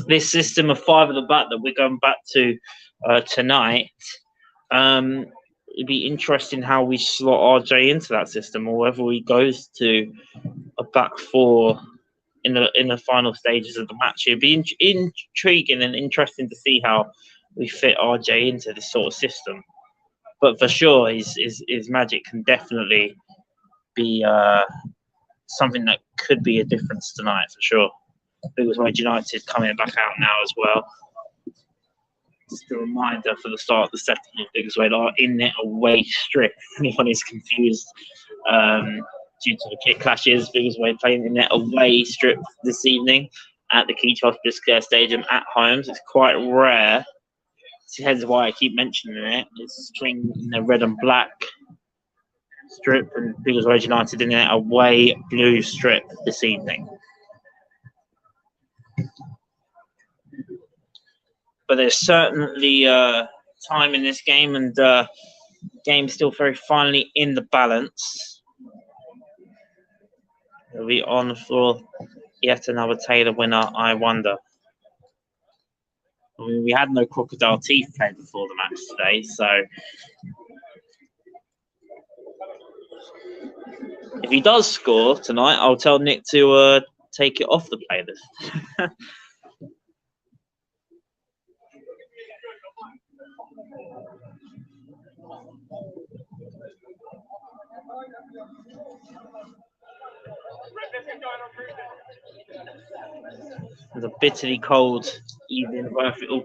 this system of 5 at the back that we're going back to tonight. It'd be interesting how we slot RJ into that system, or whether he goes to a back 4 in the final stages of the match. It'd be intriguing and interesting to see how we fit RJ into this sort of system. But for sure, his magic can definitely be something that could be a difference tonight for sure. Biggleswade United coming back out now as well. Just a reminder for the start of the second half, Biggleswade are in their away strip. If anyone is confused due to the kit clashes, Biggleswade playing in their away strip this evening at the Keech Hospice Stadium at Holmes. It's quite rare. Hence why I keep mentioning it. It's Tring in their red and black strip, and Biggleswade United in their away blue strip this evening. But there's certainly time in this game, and game still very finely in the balance. It'll be on for yet another Taylor winner, I wonder. I mean, we had no crocodile teeth played before the match today, so if he does score tonight, I'll tell Nick to take it off the playlist. It's a bitterly cold evening.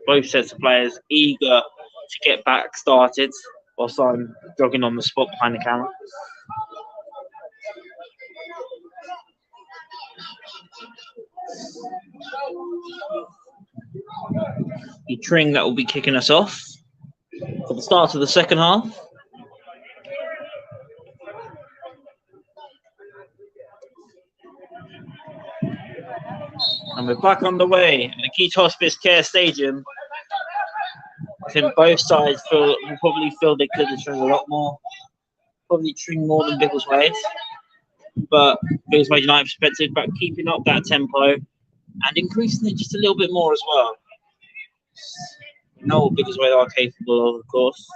Both sets of players eager to get back started, whilst I'm jogging on the spot behind the camera. The Tring that will be kicking us off for the start of the second half. And we're back on the way at the Keech Hospice Care Stadium. I think both sides will probably feel they could have Tring a lot more. Probably Tring more than Biggleswade. But Biggleswade United perspective, but keeping up that tempo and increasing it just a little bit more as well. You know what Biggleswade are capable of course.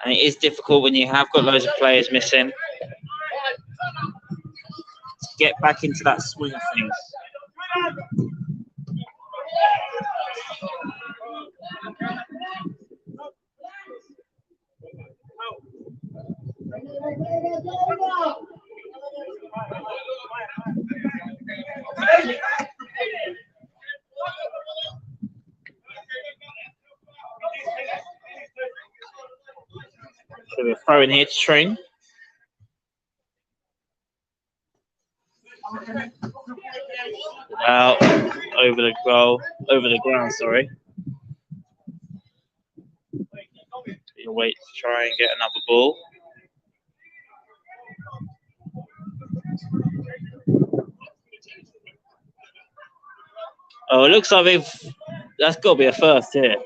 And it is difficult when you have got loads of players missing. Get back into that swing of things. So we're throwing here to Tring. Out over the ground, sorry. You wait to try and get another ball. Oh, it looks like that's got to be a first here.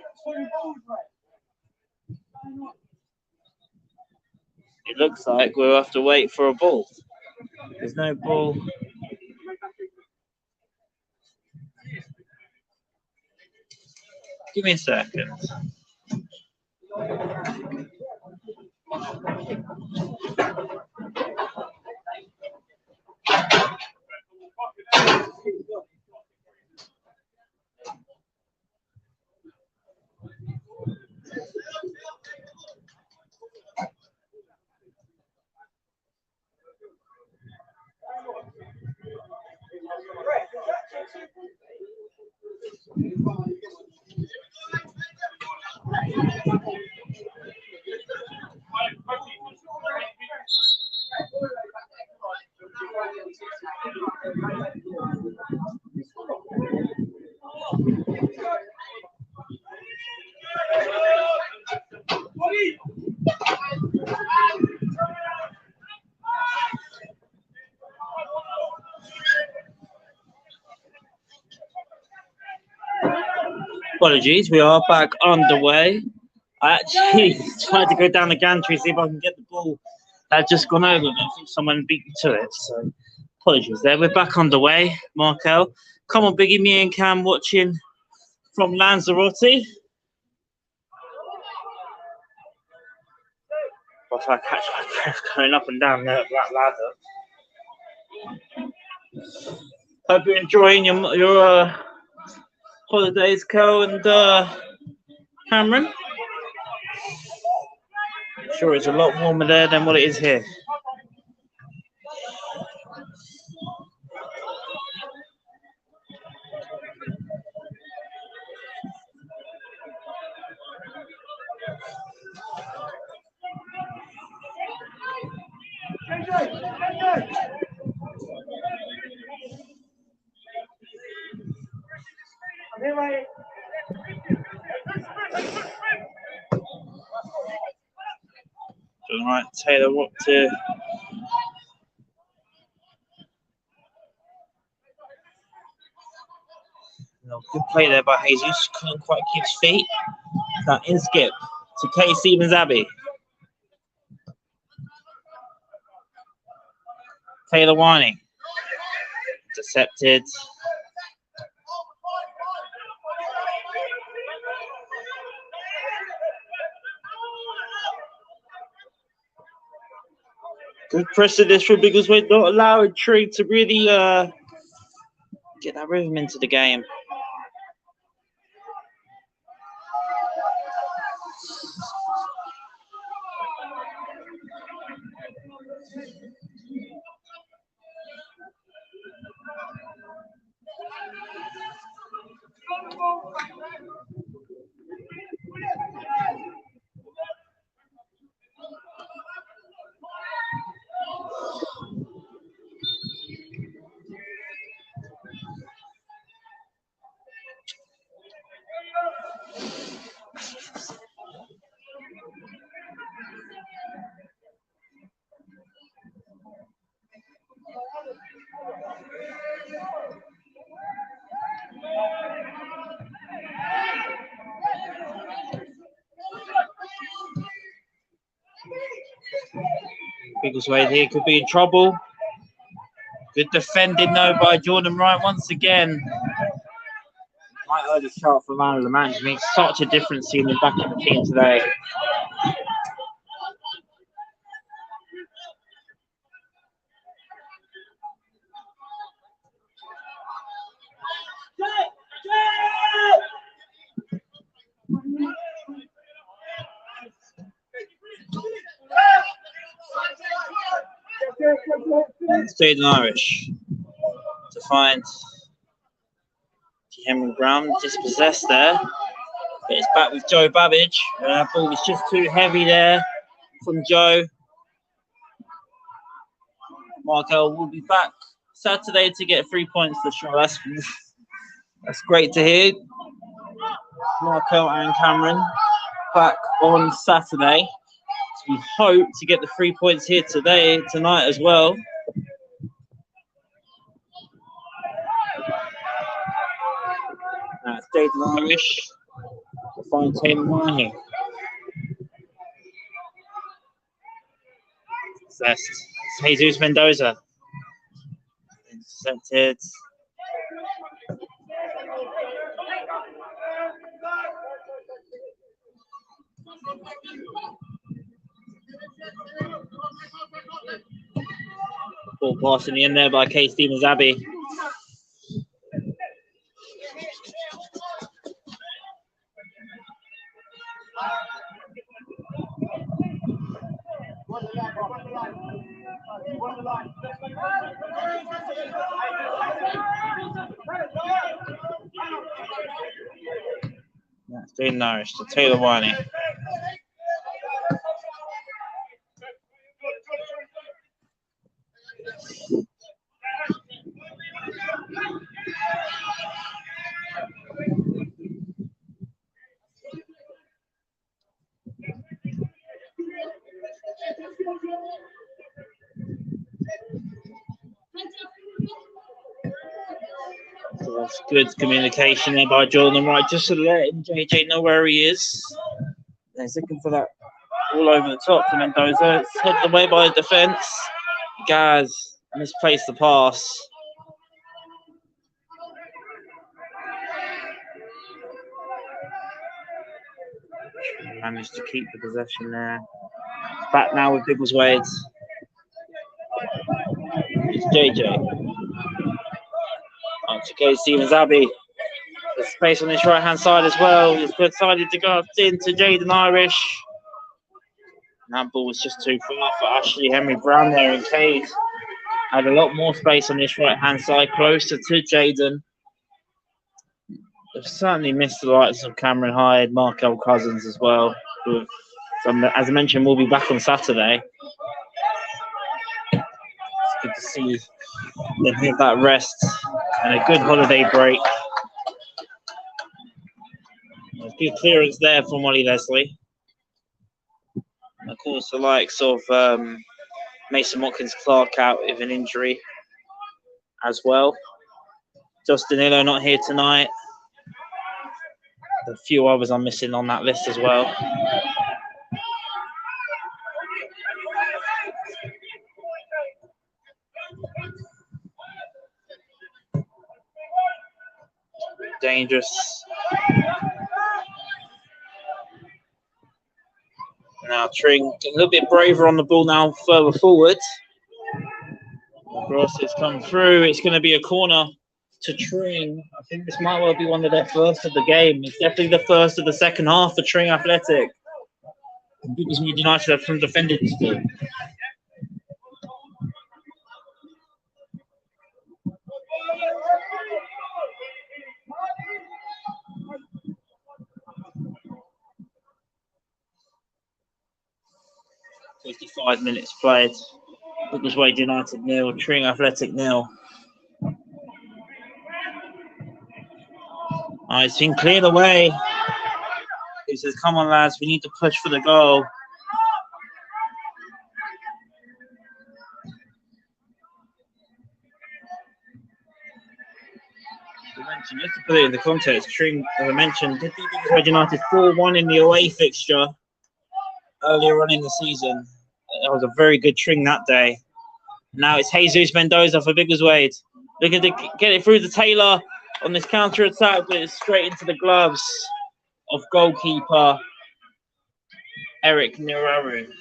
It looks like we'll have to wait for a ball. There's no ball. Give me a second. Apologies, we are back underway. I actually tried to go down the gantry, see if I can get the ball that had just gone over, but I think someone beat me to it. So apologies there. We're back underway. Markel, come on, Biggie, me and Cam watching from Lanzarote. If I catch my breath going up and down that ladder. Hope you're enjoying your holidays, Kel and Cameron. I'm sure it's a lot warmer there than what it is here. All right, Taylor, what to? No, good play there by Jesus. Couldn't quite keep his feet. That in skip to Kate Stevens Abbey. Taylor Whining. Intercepted. Good pressure this for Biggleswade, not allowing Tring to really get that rhythm into the game. Biggleswade here could be in trouble. Good defending though by Jordan Wright once again. Might earn a shot for man of the match. Makes such a difference seeing him back in the team today. Stayed Irish to find Henry Brown dispossessed there. But it's back with Joe Babbage. Ball was just too heavy there from Joe. Markel will be back Saturday to get 3 points for sure. That's great to hear. Markel and Cameron back on Saturday. So we hope to get the 3 points here tonight as well. That's Dayton Irish to find Taylor Whining. That's Jesus Mendoza. Intercepted. Ball passing in there by Kate Stevens Abbey. That's Dean Norris to Taylor Whining. So that's good communication there by Jordan Wright, just to let JJ know where he is. He's looking for that all over the top to Mendoza. It's headed away by the defence. Gaz misplaced the pass. Managed to keep the possession there. Back now with Biggleswade. It's JJ. Okay, Stevens Abbey. There's space on this right hand side as well. He's decided to go into Jaden Irish. And that ball was just too far for Ashley Henry Brown there, and Cade had a lot more space on this right hand side, closer to Jaden. They've certainly missed the likes of Cameron Hyde, Markel Cousins as well. Who, as I mentioned, will be back on Saturday. It's good to see them have that rest and a good holiday break. There's good clearance there from Ollie Leslie. And of course, the likes of Mason Watkins-Clark out with an injury as well. Justin Illo not here tonight. A few others I'm missing on that list as well. Dangerous. Now Tring a little bit braver on the ball now, further forward. Cross has come through. It's going to be a corner to Tring. I think this might well be one of their first of the game. It's definitely the first of the second half for Tring Athletic. Biggleswade United have some defending to do. "55 minutes played. Biggleswade United 0, Tring Athletic 0. It's been cleared away. He says, "Come on, lads, we need to push for the goal." Just to put it in the context, Tring, as I mentioned, did beat Biggleswade United 4-1 in the away fixture earlier on in the season. That was a very good Tring that day. Now it's Jesus Mendoza for Biggleswade. Looking to get it through to Taylor on this counter attack, but it's straight into the gloves of goalkeeper Eric Niraru.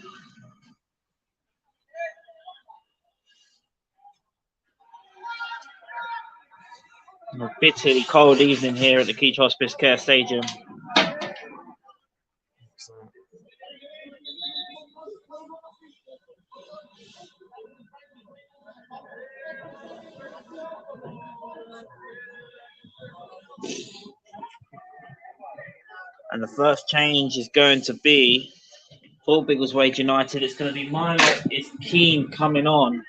A bitterly cold evening here at the Keech Hospice Care Stadium. And the first change is going to be for Biggleswade United. It's going to be Milo Keane coming on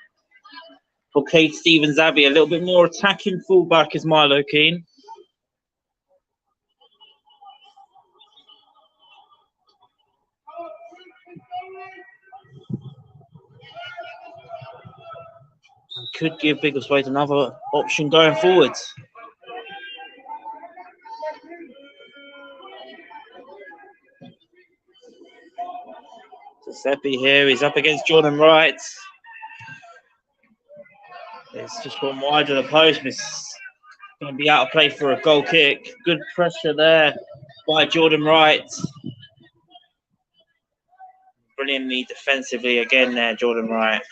for Kate Stevens Abbey. A little bit more attacking fullback is Milo Keane. Could give Biggleswade another option going forwards. Giuseppe here, he's up against Jordan Wright. It's just gone wide of the post. It's going to be out of play for a goal kick. Good pressure there by Jordan Wright. Brilliantly defensively again there, Jordan Wright.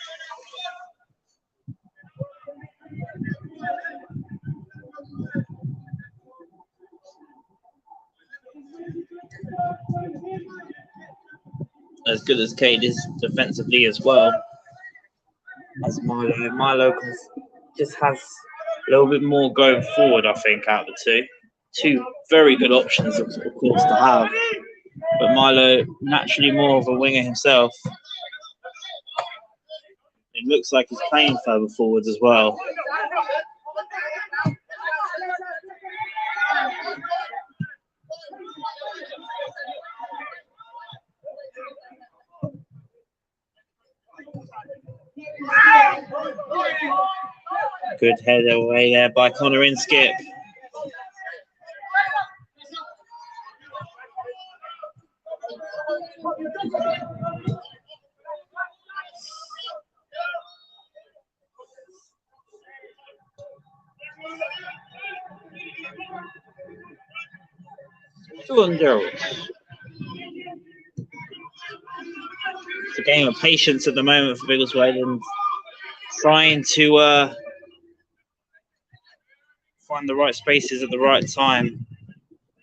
As good as Cade is defensively as well as Milo. Milo just has a little bit more going forward, I think, out of the two. Two very good options, of course, to have. But Milo, naturally more of a winger himself. It looks like he's playing further forwards as well. Good head away there by Connor Inskip. It's a game of patience at the moment for Biggleswade and trying to find the right spaces at the right time.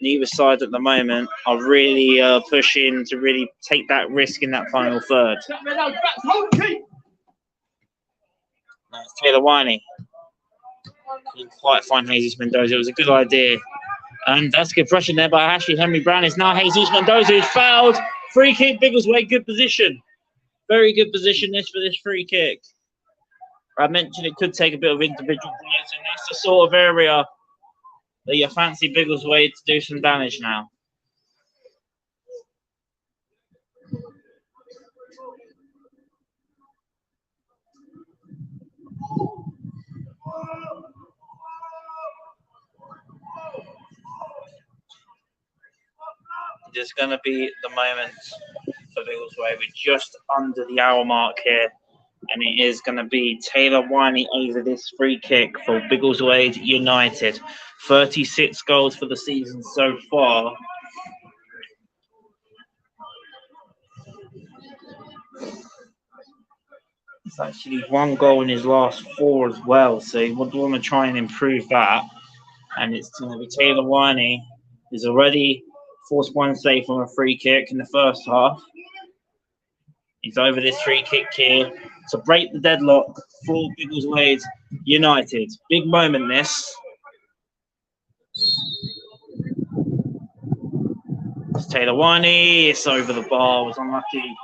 Neither side at the moment are really pushing to really take that risk in that final third. That's Taylor Winey. Couldn't quite find Jesus Mendoza. It was a good idea. And that's good pressure there by Ashley Henry Brown. It's now Jesus Mendoza who's fouled. Free kick, Biggleswade, good position. Very good position this for this free kick. I mentioned it could take a bit of individual brilliance, and that's the sort of area that you fancy Biggleswade to do some damage now. It's going to be the moment for Biggleswade. We're just under the hour mark here, and it is going to be Taylor Winey over this free kick for Biggleswade United. 36 goals for the season so far. It's actually 1 goal in his last 4 as well, so you would want to try and improve that. And it's going to be Taylor Winey, who's already forced 1 save from a free kick in the first half. He's over this free kick here to break the deadlock for Biggleswade United. Big moment this. It's Taylor Winey. It's over the bar. Was unlucky.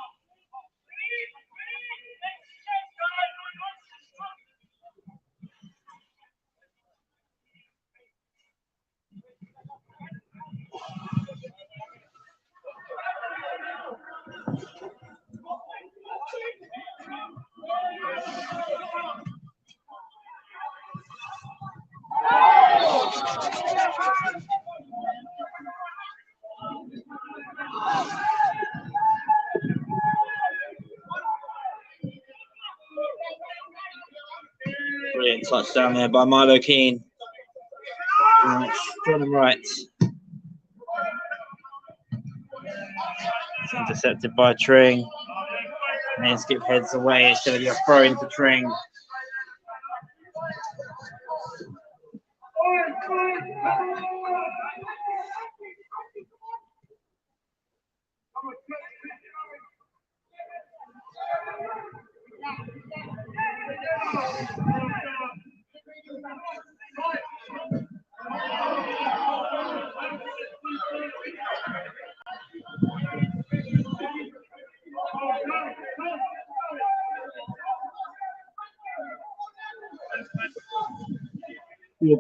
Brilliant touchdown there by Milo Keane. Got him right. It's intercepted by Tring. And then Skip heads away. It's going to be a throw into Tring.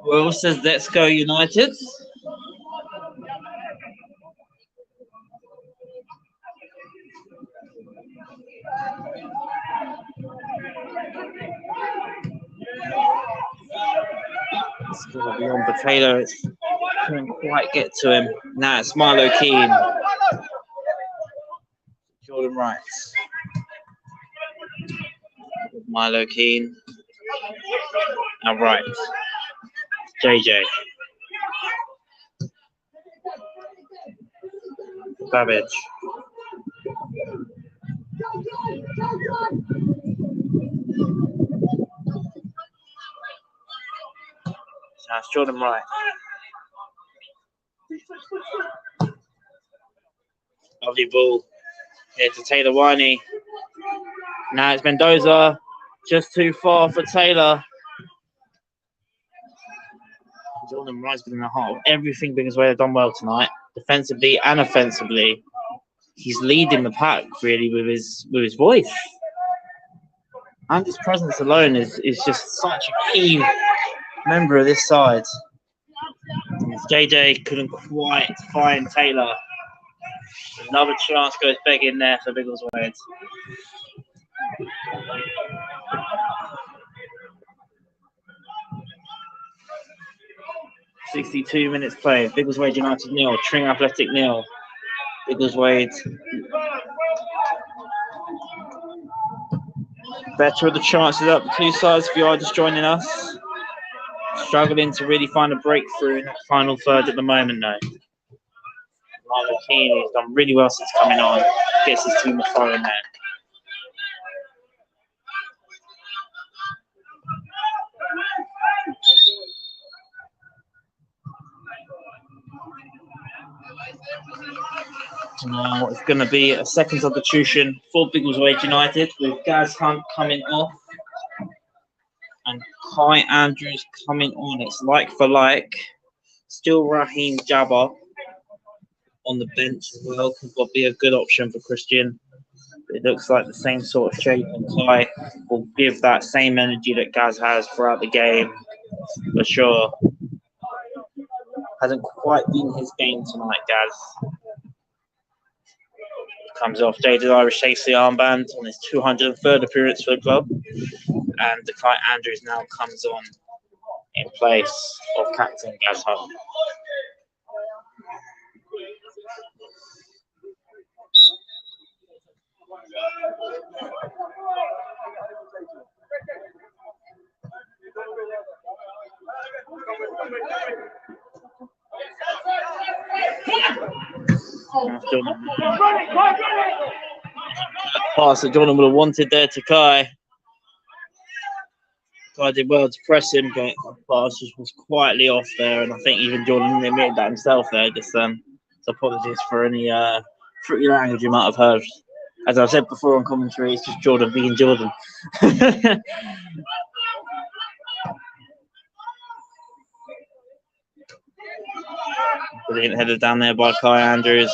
Will says, let's go United. It's going to be on Potato. It couldn't quite get to him. Now it's Milo Keane. Jordan Wright. Milo Keane. Now Wright. JJ. Babbage. That's Jordan Wright. Lovely ball. Here to Taylor Winey. Now it's Mendoza. Just too far for Taylor. Jordan Wright's been in the heart of everything Biggleswade have done well tonight, defensively and offensively. He's leading the pack really with his voice. And his presence alone is just such a key member of this side. JJ couldn't quite find Taylor. Another chance goes begging there for Biggleswade. 62 minutes played. Biggleswade United 0, Tring Athletic 0. Biggleswade better of the chances up the two sides if you are just joining us. Struggling to really find a breakthrough in that final third at the moment though. Milo Keane has done really well since coming on. Gets his team afar in there. Now it's going to be a second substitution for Biggleswade United with Gaz Hunt coming off and Kai Andrews coming on. It's like for like. Still Raheem Jabbar on the bench as well. Could be a good option for Christian. It looks like the same sort of shape, and Kai will give that same energy that Gaz has throughout the game for sure. Hasn't quite been his game tonight, Gaz. Comes off. Jaded Irish takes the armband on his 203rd appearance for the club. And Kai Andrews now comes on in place of captain Gaz Hunt. Pass that Jordan would have wanted there to Kai. Kai did well to press him, but the pass just was quietly off there, and I think even Jordan admitted that himself there. Just so apologies for any fruity language you might have heard. As I've said before on commentary, it's just Jordan being Jordan. Brilliant header down there by Kai Andrews.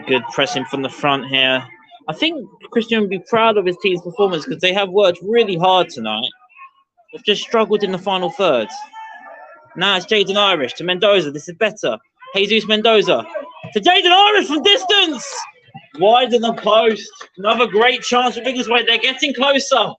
Good pressing from the front here. I think Christian would be proud of his team's performance because they have worked really hard tonight. They've just struggled in the final third. Now it's Jaden Irish to Mendoza. This is better. Jesus Mendoza to Jaden Irish from distance. Wide in the post. Another great chance for Biggleswade. They're getting closer.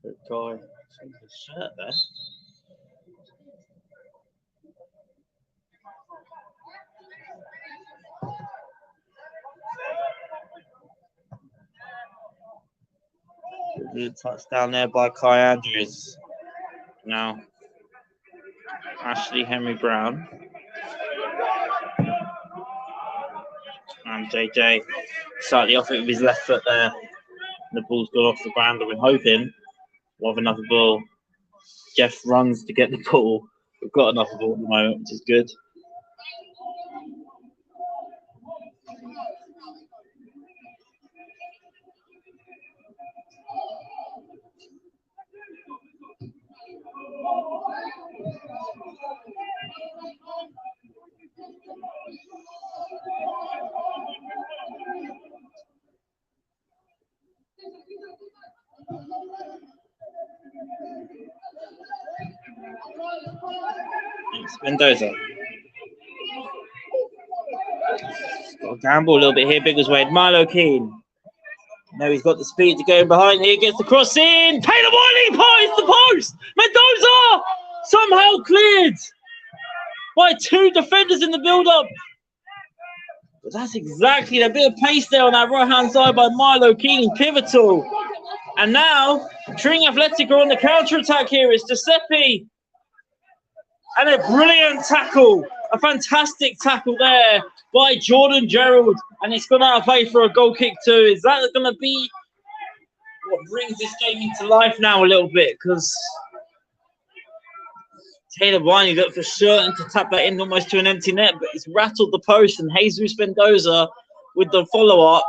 Good guy. Change his shirt there. Good touchdown there by Kai Andrews. Now, Ashley Henry Brown. And JJ slightly off it with his left foot there. The ball's gone off the ground, and we're hoping we'll have another ball. Jeff runs to get the ball. We've got another ball at the moment, which is good. It's Mendoza. Got to gamble a little bit here, Biggleswade. Milo Keane. No, he's got the speed to go in behind here. Gets the cross in. Taylor Wiley finds the post. Mendoza somehow cleared by two defenders in the build-up. But that's exactly a bit of pace there on that right-hand side by Milo Keane. Pivotal. And now, Tring Athletic are on the counter-attack here. It's Giuseppe. And a brilliant tackle. A fantastic tackle there by Jordan Gerald. And it's gone out of play for a goal kick too. Is that going to be what brings this game into life now a little bit? Because Taylor Winey looked for certain to tap that in almost to an empty net, but it's rattled the post, and Jesus Mendoza with the follow-up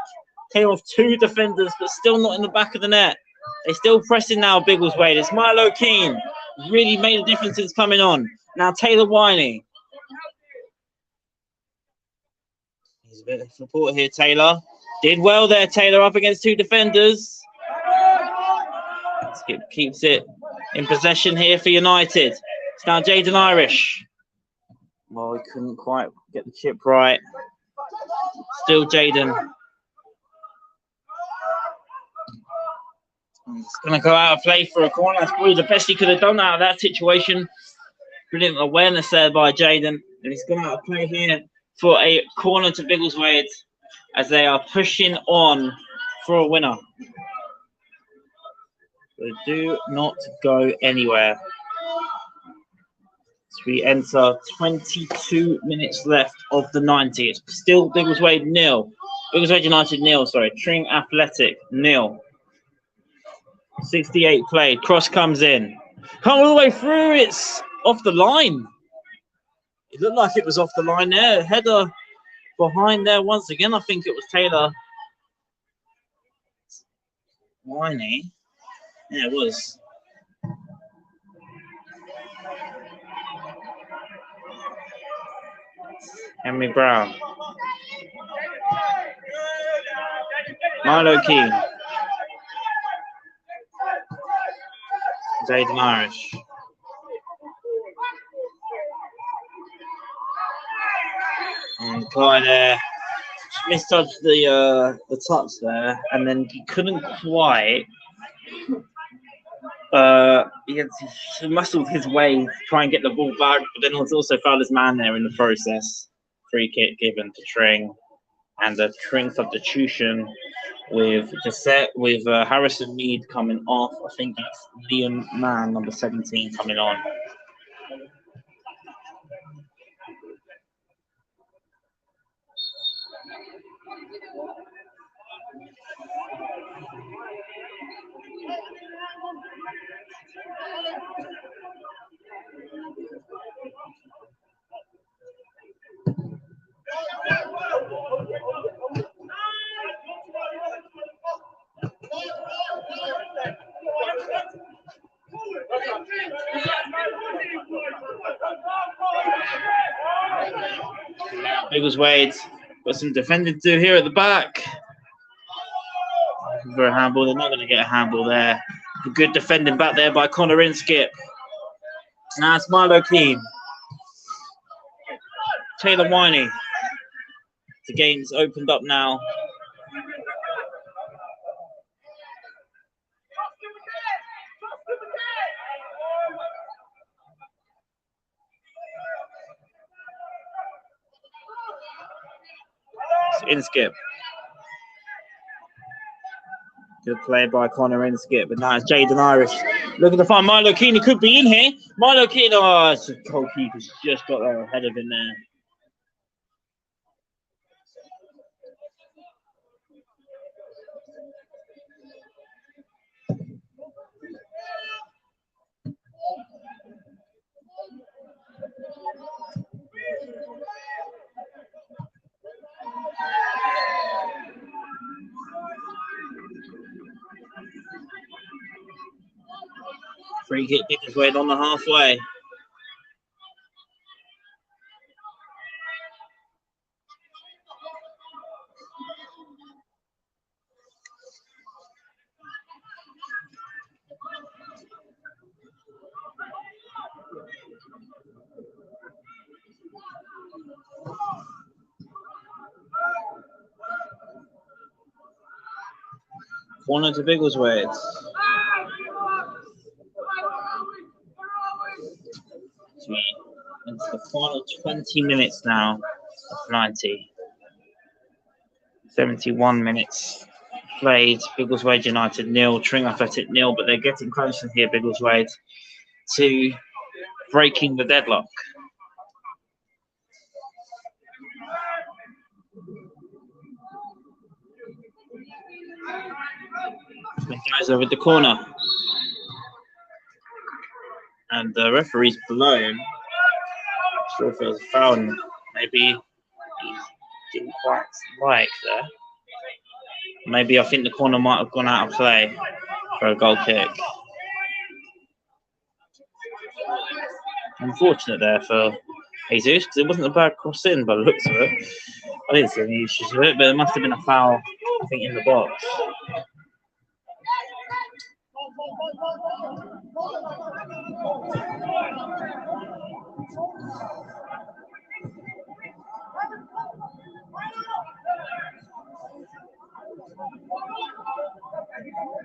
came off two defenders, but still not in the back of the net. They're still pressing now, Biggleswade. It's Milo Keane. Really made a difference since coming on. Now Taylor Winey. He's a bit of support here, Taylor. Did well there, Taylor, up against two defenders. Skip keeps it in possession here for United. It's now Jaden Irish. Well, he couldn't quite get the chip right. Still Jaden. He's going to go out of play for a corner. That's probably the best he could have done out of that situation. Brilliant awareness there by Jaden. And he's going out of play here for a corner to Biggleswade as they are pushing on for a winner. So do not go anywhere. So we enter 22 minutes left of the 90. It's still Biggleswade 0. Biggleswade United 0, sorry. Tring Athletic 0. 68 played. Cross comes in. Come all the way through. It's off the line. It looked like it was off the line there. Header behind there once again. I think it was Taylor. Winey. Yeah, it was. Henry Brown. Milo Keane. Jaden Irish. And Kai there misjudged the touch there, and then he couldn't quite. He muscled his way to try and get the ball back, but then also fouled his man there in the process. Free kick given to Tring, and a Tring substitution with Harrison Mead coming off. I think that's Liam Mann, number 17, coming on. Biggleswade got some defending to do here at the back. For a handball, they're not going to get a handball there. A good defending back there by Connor Inskip. Now it's Milo Keane. Taylor Winey. The game's opened up now. Inskip. Good play by Connor Inskip, but now it's Jaden Irish looking to find Milo Keane. He could be in here. Milo Keane, oh, it's a goalkeeper's just got there ahead of him there. Free kick Biggleswade on the halfway. Corner to Biggleswade. Into the final 20 minutes now of 90. 71 minutes played. Biggleswade United 0, Tring Athletic 0, but they're getting closer here, Biggleswade, to breaking the deadlock. It goes over the corner. And the referee's blown. Not sure if it was a foul. Maybe he didn't quite like there. Maybe I think the corner might have gone out of play for a goal kick. Unfortunate there for Jesus, because it wasn't a bad cross in by the looks of it. I didn't see any issues with it, but there must have been a foul, I think, in the box.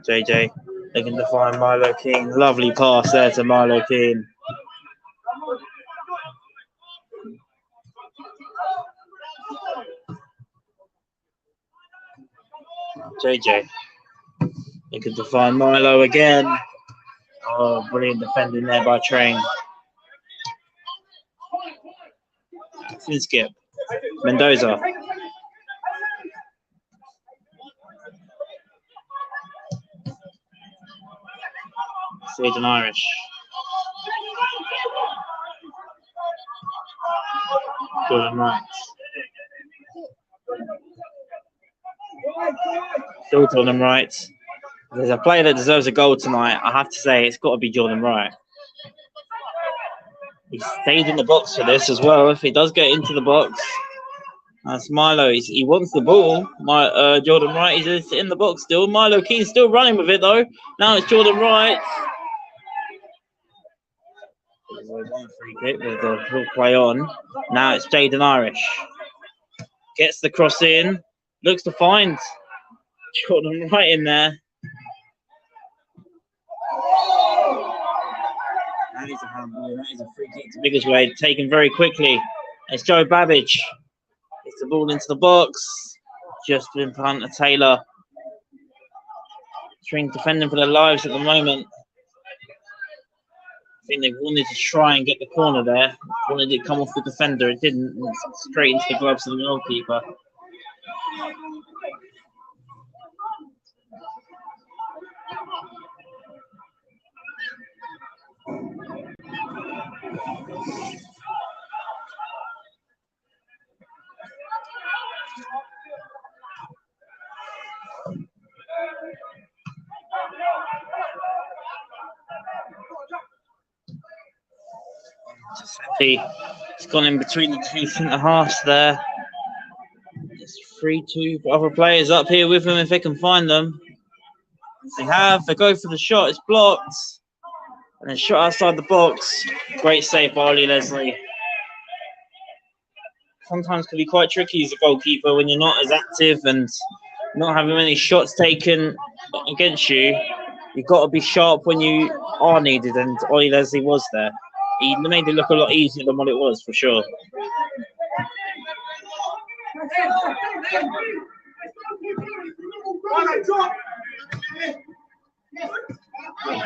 JJ looking to find Milo King. Lovely pass there to Milo King. JJ looking to find Milo again. Oh, brilliant defending there by Tring. Fin skip. Mendoza. Sweden Irish. Jordan Wright. Still Jordan Wright. There's a player that deserves a goal tonight. I have to say, it's got to be Jordan Wright. He stayed in the box for this as well. If he does get into the box, that's Milo. He wants the ball. Jordan Wright is in the box still. Milo Keen's still running with it though. Now it's Jordan Wright. One free kick with the full play on. Now it's Jaden Irish. Gets the cross in. Looks to find Jordan Wright in there. That is a handball. That is a free kick to Biggleswade. Taken very quickly. It's Joe Babbage. Gets the ball into the box. Just in front of Taylor. Tring defending for their lives at the moment. I think they wanted to try and get the corner there. Wanted it to come off the defender. It didn't. It's straight into the gloves of the goalkeeper. It's gone in between the two centre halves there. It's 3-2 for other players up here with them if they can find them. They have. They go for the shot. It's blocked. And then shot outside the box. Great save by Ollie Leslie. Sometimes can be quite tricky as a goalkeeper when you're not as active and not having many shots taken against you. You've got to be sharp when you are needed, and Ollie Leslie was there. He made it look a lot easier than what it was, for sure.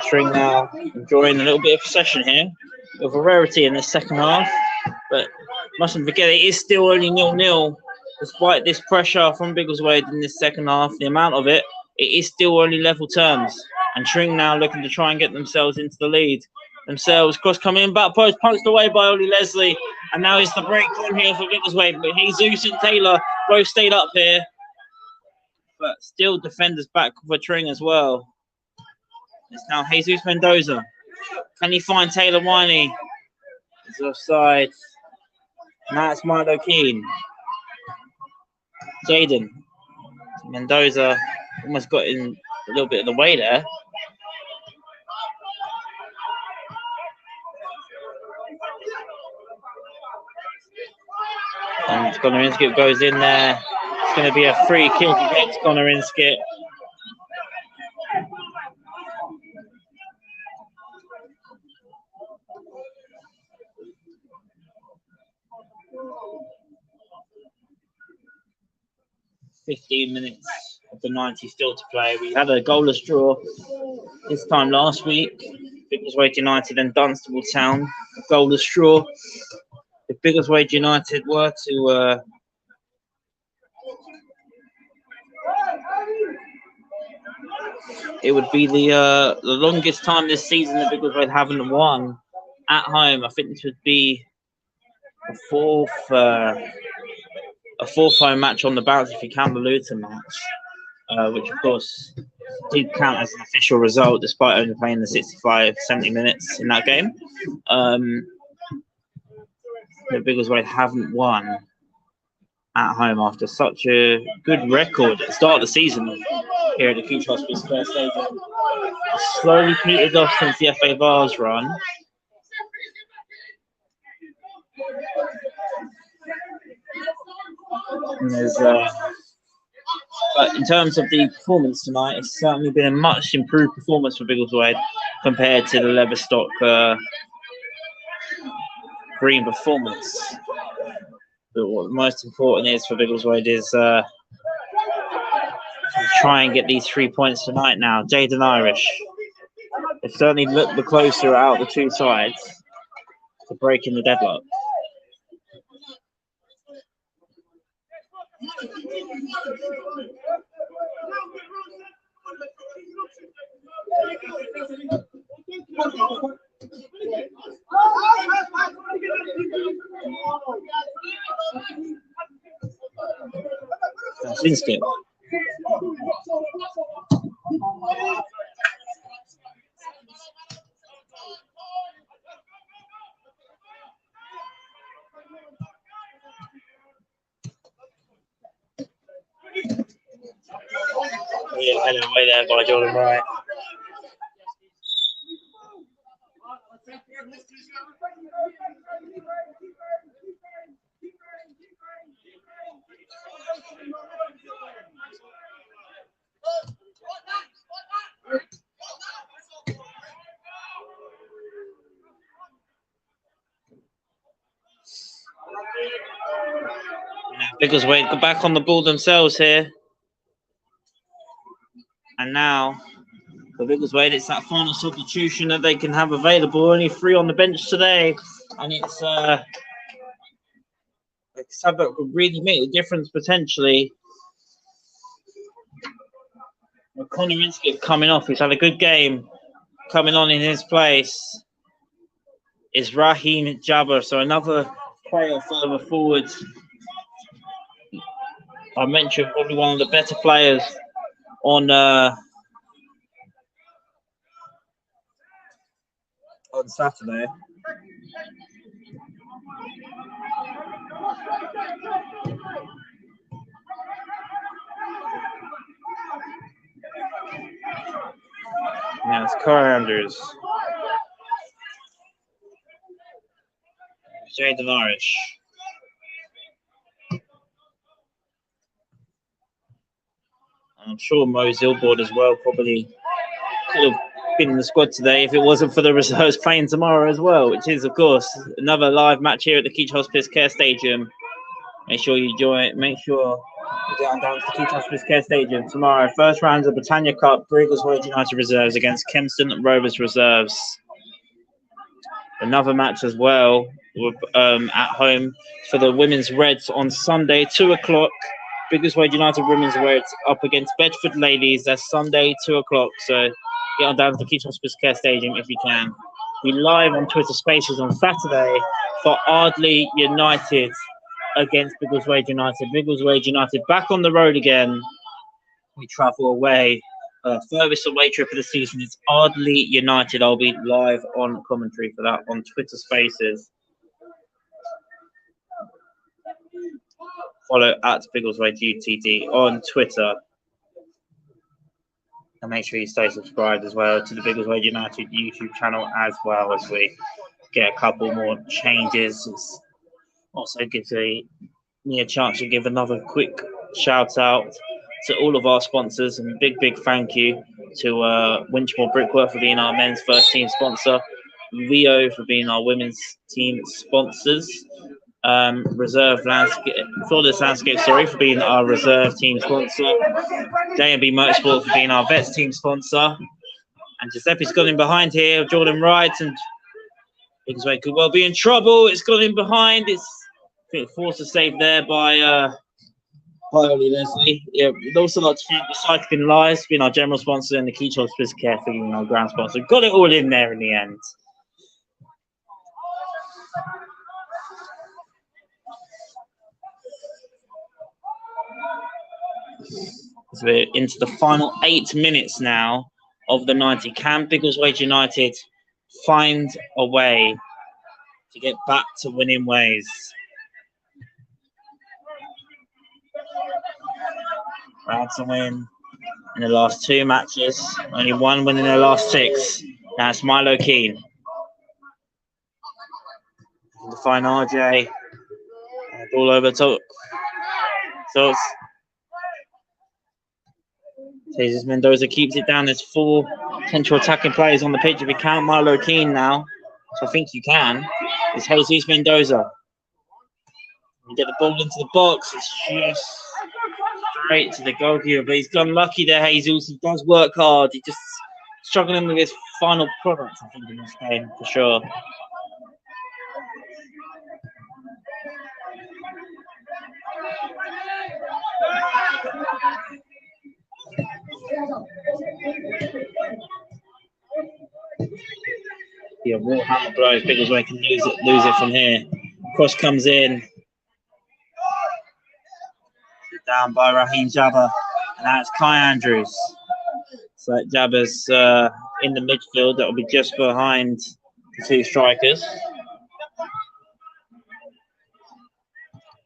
Tring now enjoying a little bit of possession here, with a rarity in the second half, but mustn't forget it is still only 0-0, despite this pressure from Biggleswade in this second half. The amount of it is still only level terms, and Tring now looking to try and get themselves into the lead. Themselves, cross coming in, back post, punched away by Ollie Leslie, and now it's the break on here for Biggleswade. But Jesus and Taylor both stayed up here, but still defenders back for Tring as well. It's now Jesus Mendoza. Can he find Taylor Winey? He's offside. Now it's Milo Keane. Jaden Mendoza almost got in a little bit of the way there. And Connor Inskip goes in there. It's going to be a free kick against Connor Inskip. "15 minutes of the 90 still to play. We had a goalless draw this time last week. Biggleswade United and Dunstable Town, a goalless draw. If Biggleswade United were to it would be the longest time this season that Biggleswade haven't won at home. I think this would be a fourth home match on the bounce if you count the Luton match, which of course did count as an official result despite only playing the 65-70 minutes in that game. The Biggleswade haven't won at home after such a good record at the start of the season here at the Keech Hospice Care Stadium. Slowly petered off since the FA Vars run. And there's, but in terms of the performance tonight, it's certainly been a much improved performance for Biggleswade compared to the Leverstock green performance. But what most important is for Biggleswade is try and get these 3 points tonight now. Jaden Irish. They've certainly looked the closer out of the two sides to breaking the deadlock. That's instant. Yeah, headed away there by Jordan Wright. Biggleswade go back on the ball themselves here. And now, for Biggleswade, it's that final substitution that they can have available. Only 3 on the bench today. And it's like something that could really make the difference potentially. Connor Inskip coming off. He's had a good game. Coming on in his place is Raheem Jabber. So another player further forward. I mentioned probably one of the better players on Saturday. Yeah, it's Carl Andrews. Jaden Irish. I'm sure Mo Zilboard as well probably could have been in the squad today if it wasn't for the reserves playing tomorrow as well, which is, of course, another live match here at the Keech Hospice Care Stadium. Make sure you join it. Make sure you get on down to the Keech Hospice Care Stadium tomorrow. First round of the Britannia Cup, Biggleswade United Reserves against Kempston Rovers Reserves. Another match as well at home for the Women's Reds on Sunday, 2 o'clock. Biggleswade United Women's Reds up against Bedford Ladies. That's Sunday, 2 o'clock. So get on down to the Keech Hospice Care Stadium if you can. Be live on Twitter Spaces on Saturday for Ardley United against Biggleswade United. Biggleswade United back on the road again. We travel away. Furthest away trip of the season is Ardley United. I'll be live on commentary for that on Twitter Spaces. Follow at Biggleswade UTD on Twitter. And make sure you stay subscribed as well to the Biggleswade United YouTube channel as well as we get a couple more changes. It also gives me a chance to give another quick shout out to all of our sponsors, and big thank you to Winchmore Brickwork for being our men's first team sponsor, Rio for being our women's team sponsors, Flawless Landscape, for being our reserve team sponsor, J&B Motorsport for being our vets team sponsor, and Giuseppe's got in behind here, Jordan Wright, and Biggleswade could well be in trouble. It's got in behind. It's forced to save there by Ollie Leslie. Yeah, we'd also like to thank Recycling Lives being our general sponsor and the Keech Hospice Care for being our grand sponsor. Got it all in there in the end. So we're into the final 8 minutes now of the 90. Can Biggleswade United find a way to get back to winning ways? Proud to win in the last 2 matches. Only 1 win in their last 6. That's Milo Keane. To find RJ. Ball over top. So Jesus Mendoza keeps it down. There's 4 potential attacking players on the pitch. If you count Milo Keane now, so I think you can, it's Jesus Mendoza. You get the ball into the box. It's just straight to the goalkeeper. But he's gone lucky there, Jesus. He does work hard. He's just struggling with his final product, I think, in this game, for sure. Yeah, raw hammer blows. Biggleswade can lose it from here. Cross comes in. Down by Raheem Jabba. And now it's Kai Andrews. So Jabba's in the midfield. That will be just behind the 2 strikers.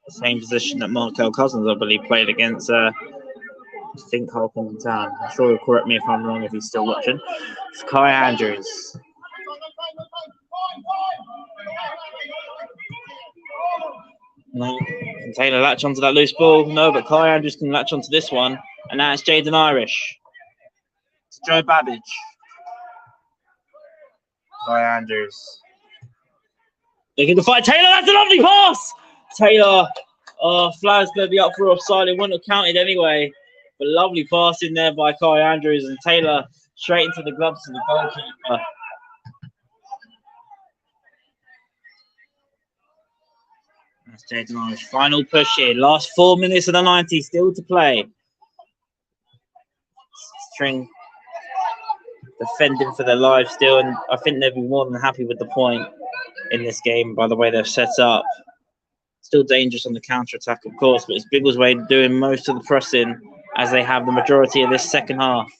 The same position that Markel Cousins, I believe, played against I think Holcombe Town. I'm sure he'll correct me if I'm wrong if he's still watching. It's Kai Andrews. No. Can Taylor latch onto that loose ball? No, but Kai Andrews can latch onto this one. And now it's Jaden Irish. It's Joe Babbage. Kai Andrews. Looking to fight Taylor. That's a lovely pass! Taylor. Oh, flag's going to be up for offside. It wouldn't have counted anyway. But lovely pass in there by Kai Andrews, and Taylor straight into the gloves of the goalkeeper. That's Jaden Irish. Final push here. Last 4 minutes of the 90 still to play. Tring defending for their lives still, and I think they'll be more than happy with the point in this game by the way they've set up. Still dangerous on the counter-attack, of course, but it's Biggleswade doing most of the pressing as they have the majority of this second half.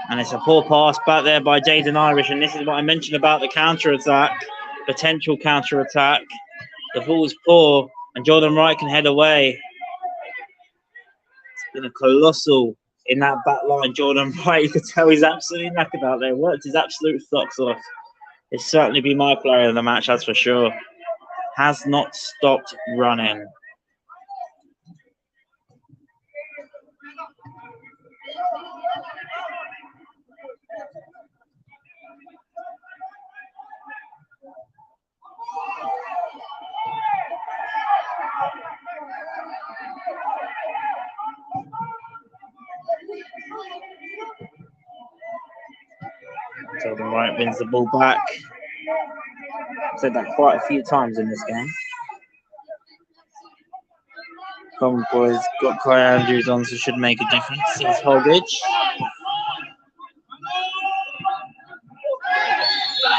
And it's a poor pass back there by Jaden Irish, and this is what I mentioned about the counter-attack, potential counter-attack. The ball's poor, and Jordan Wright can head away. It's been a colossal in that back line. Jordan Wright, you could tell he's absolutely knackered out there. Worked his absolute socks off. It's certainly been my player of the match, that's for sure. Has not stopped running. Jordan Wright wins the ball back. I've said that quite a few times in this game. Common boys got Kai Andrews on, so should make a difference. It's Hoggage.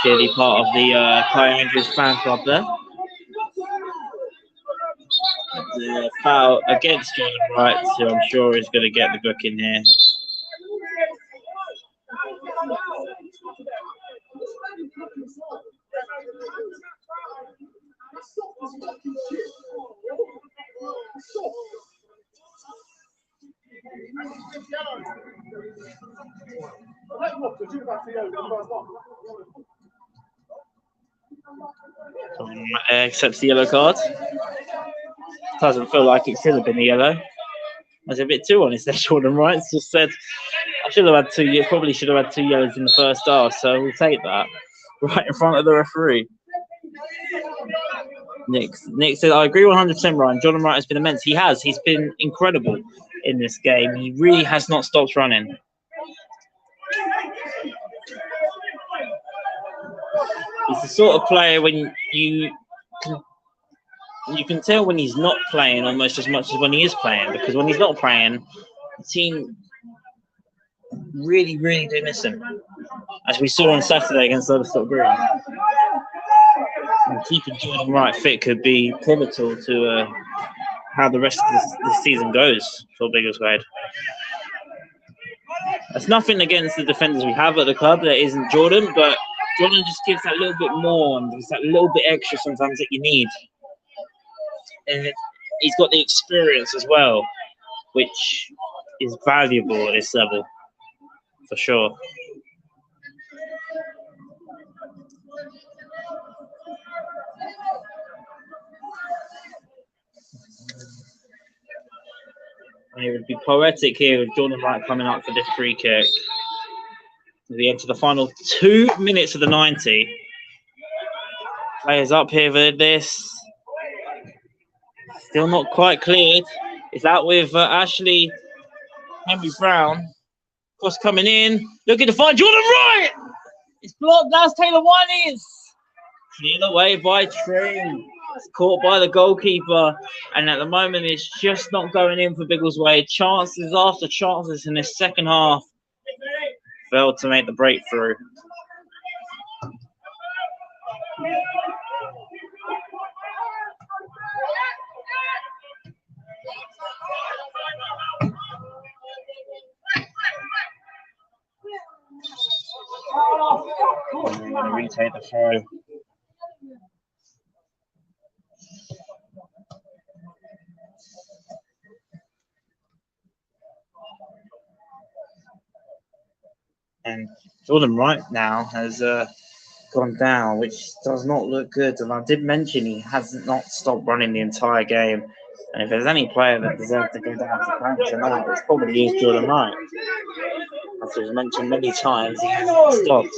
Clearly part of the Kai Andrews fan club there. The foul against Jordan Wright, so I'm sure he's going to get the booking here. Accepts the yellow card. Doesn't feel like it should have been a yellow. That's a bit too honest there, Jordan Wright. Just said, I should have had 2, probably should have had 2 yellows in the first half, so we'll take that. Right in front of the referee. Nick said, I agree 100%, Ryan. Jordan Wright has been immense. He has. He's been incredible in this game. He really has not stopped running. He's the sort of player when you can tell when he's not playing almost as much as when he is playing, because when he's not playing, the team really do miss him, as we saw on Saturday against Lowestoft Green. And keeping Jordan Wright fit could be pivotal to how the rest of the season goes for Biggleswade. That's nothing against the defenders we have at the club that isn't Jordan, but Jordan just gives that little bit more and gives that little bit extra sometimes that you need. And he's got the experience as well, which is valuable at this level, for sure. And it would be poetic here with Jordan Wright coming up for this free kick. We enter the final 2 minutes of the 90. Players up here for this. Still not quite cleared. It's out with Ashley Henry Brown. Cross coming in. Looking to find Jordan Wright. It's blocked. That's Taylor Winings. Cleared away by Tring. It's caught by the goalkeeper. And at the moment, it's just not going in for Biggleswade. Chances after chances in this second half. Failed to make the breakthrough. We're going to retake the throw. And Jordan Wright now has gone down, which does not look good. And I did mention he has not stopped running the entire game. And if there's any player that deserves to go down to cramp tonight, it's probably Jordan Wright. As we've mentioned many times, he hasn't stopped.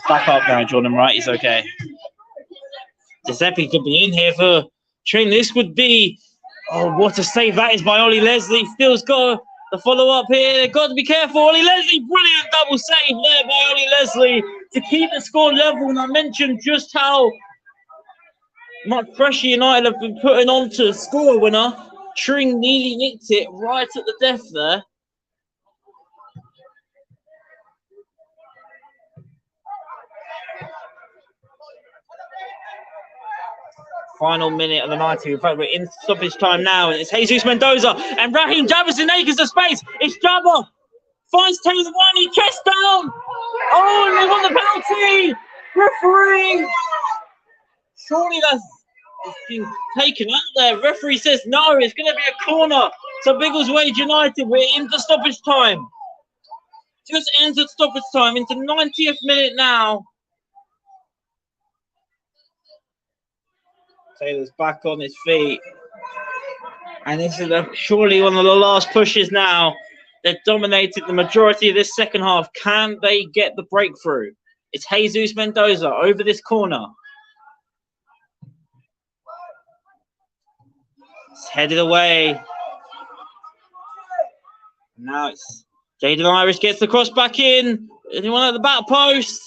Back up now, Jordan Wright. He's okay. Giuseppe could be in here for Tring. This would be, oh, what a save that is by Ollie Leslie. Still's got the follow up here. They've got to be careful. Ollie Leslie, brilliant double save there by Ollie Leslie to keep the score level. And I mentioned just how much pressure United have been putting on to score a winner. Tring nearly nicked it right at the death there. Final minute of the 90. In fact, we're in stoppage time now, and it's Jesus Mendoza and Raheem Jabberson acres of space. It's Jabber finds Taylor Winey, chest down. Oh, and they want the penalty. Referee. Surely that's been taken out there. Referee says no. It's going to be a corner. So Biggleswade United, we're into stoppage time. Just entered stoppage time into 90th minute now. Taylor's back on his feet. And this is surely one of the last pushes now. They've dominated the majority of this second half. Can they get the breakthrough? It's Jesus Mendoza over this corner. It's headed away. Now it's Jaden Irish gets the cross back in. Anyone at the back post?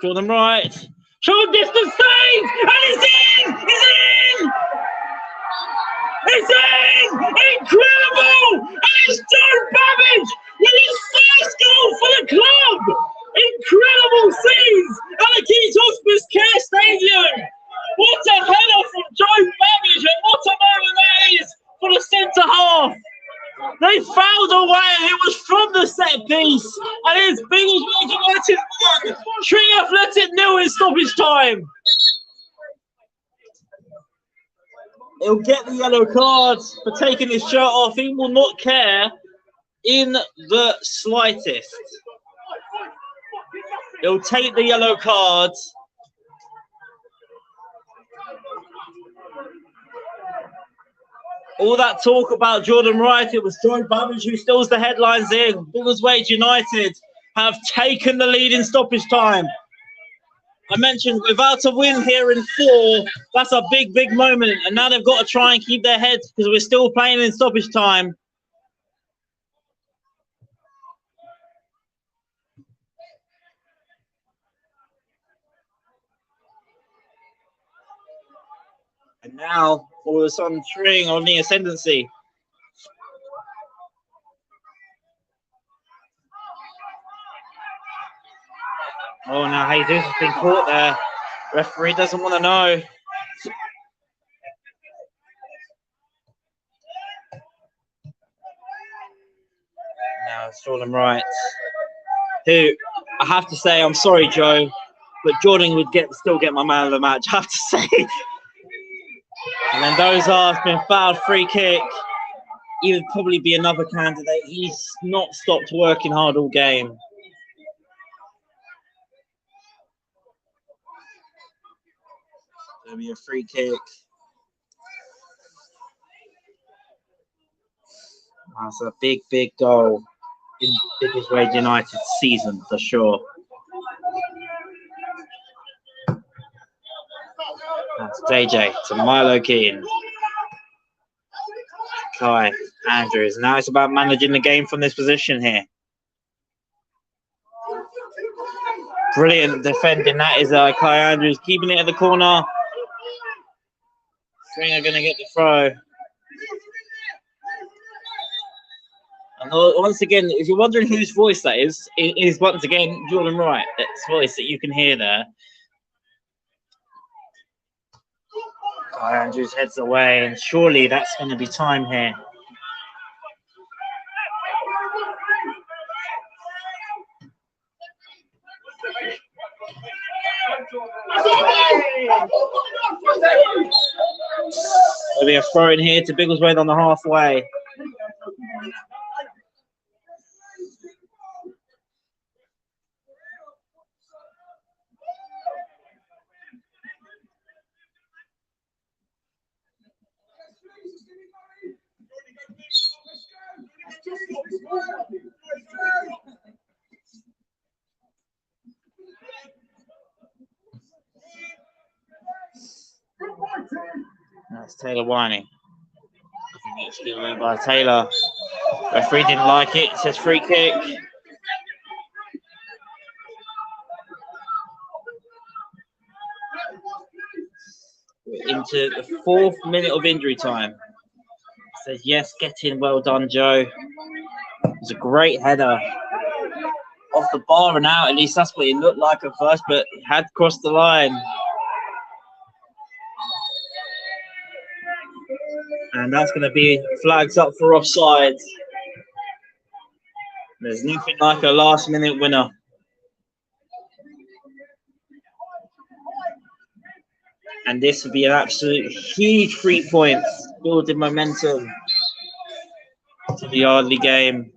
Jordan Wright. Short distance save! And it's in! It's in! It's in! Incredible! And it's Joe Babbage with his first goal for the club! Incredible scenes at the Keech Hospice Care Stadium! What a header from Joe Babbage, and what a moment that is for the centre half! They fouled away, and it was from the set piece, and it's Biggleswade United 1, Tring Athletic 0 in stoppage time. He'll get the yellow card for taking his shirt off. He will not care in the slightest. He'll take the yellow card. All that talk about Jordan Wright, it was Joe Babbage who steals the headlines here. Biggleswade United have taken the lead in stoppage time. I mentioned without a win here in 4, that's a big, big moment. And now they've got to try and keep their heads because we're still playing in stoppage time. And now, all of a sudden, Tring on the ascendancy. Oh, now Jesus has been caught there. Referee doesn't want to know. Now it's Jordan Wright. who I have to say, I'm sorry, Joe, but Jordan would still get my man of the match, I have to say. And then Dozar's been fouled, free kick. He would probably be another candidate. He's not stopped working hard all game. There'll be a free kick. That's a big, big goal in Biggleswade United season for sure. That's JJ to Milo Keane. Kai Andrews. Now it's about managing the game from this position here. Brilliant defending. That is Kai Andrews keeping it at the corner. Tring are going to get the throw. And once again, if you're wondering whose voice that is, it is once again Jordan Wright. That's voice that you can hear there. Kai Andrews heads away, and surely that's going to be time here. There'll be a throw in here to Biggleswade on the halfway. That's Taylor Winey. It's given by Taylor. Referee didn't like it. It says free kick. We're into the 4th minute of injury time. It says yes, get in. Well done, Joe. It was a great header off the bar and out. At least that's what it looked like at first, but it had crossed the line. And that's going to be flags up for offside. There's nothing like a last-minute winner. And this would be an absolute huge 3 points, building momentum to the Ardley game.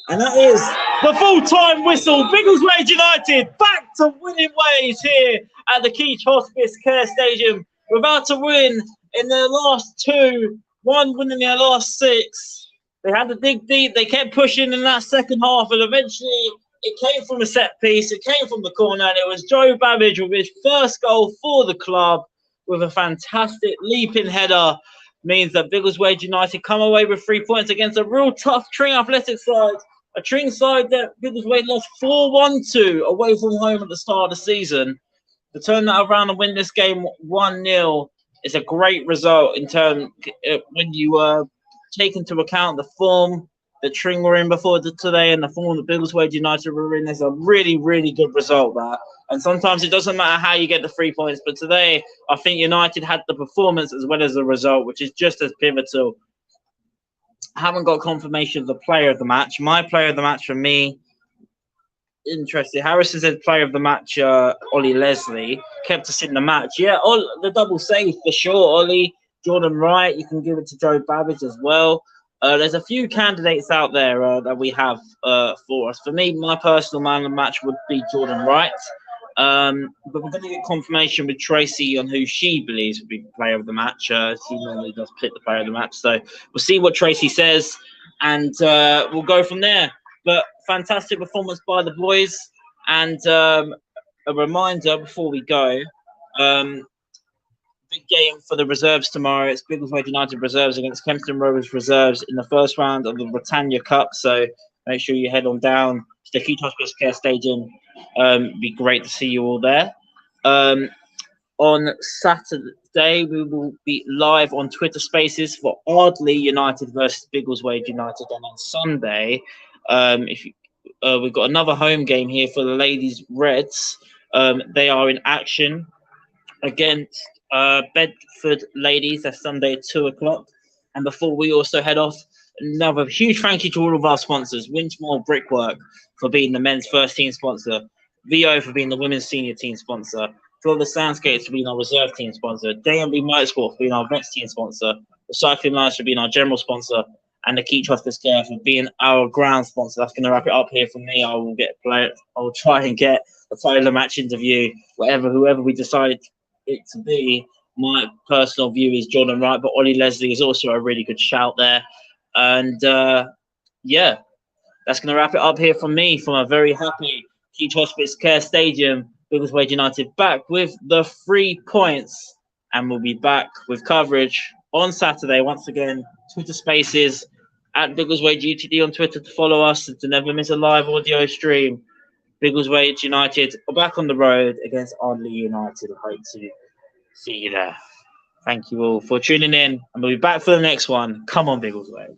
And that is the full-time whistle. Biggleswade United back to winning ways here at the Keech Hospice Care Stadium. We're about to win in their last 2. 1 win in their last 6. They had to dig deep. They kept pushing in that second half, and eventually it came from a set piece. It came from the corner, and it was Joe Babbage with his first goal for the club with a fantastic leaping header. Means that Biggleswade United come away with 3 points against a real tough Tring Athletic side. A Tring side that Biggleswade lost 4-1 to away from home at the start of the season. To turn that around and win this game 1-0 is a great result in terms when you take into account the form that Tring were in before today and the form that Biggleswade United were in. Is a really, really good result, that. And sometimes it doesn't matter how you get the 3 points, but today I think United had the performance as well as the result, which is just as pivotal. I haven't got confirmation of the player of the match. My player of the match for me, interesting. Harrison said player of the match, Ollie Leslie, kept us in the match. Yeah, the double save for sure, Ollie. Jordan Wright, you can give it to Joe Babbage as well. There's a few candidates out there that we have for us. For me, my personal man of the match would be Jordan Wright. But we're going to get confirmation with Tracy on who she believes would be the player of the match. She normally does pick the player of the match. So we'll see what Tracy says, and we'll go from there. But fantastic performance by the boys. And a reminder before we go, big game for the reserves tomorrow. It's Biggleswade United reserves against Kempston Rovers reserves in the first round of the Britannia Cup. So make sure you head on down to the Keech Hospice Care Stadium. It'd be great to see you all there. On Saturday, we will be live on Twitter Spaces for Ardley United versus Biggleswade United. And on Sunday, we've got another home game here for the Ladies Reds. They are in action against Bedford Ladies. That's Sunday at 2 o'clock. And before we also head off, another huge thank you to all of our sponsors. Winchmore Brickwork for being the men's first team sponsor. VO for being the women's senior team sponsor. Flawless Soundscapes for being our reserve team sponsor. DMB Motorsport for being our vets team sponsor. Recycling Lines for being our general sponsor. And the Keech Hospice Care for being our ground sponsor. That's going to wrap it up here from me. I will try and get a player of the match interview, whoever we decide it to be. My personal view is Jordan Wright, but Ollie Leslie is also a really good shout there. And yeah, that's going to wrap it up here from me from a very happy Keech Hospice Care Stadium. Biggleswade United back with the 3 points. And we'll be back with coverage on Saturday. Once again, Twitter Spaces at Biggleswade UTD on Twitter to follow us and to never miss a live audio stream. Biggleswade United are back on the road against Ardley United. I hope to see you there. Thank you all for tuning in, and we'll be back for the next one. Come on, Biggleswade.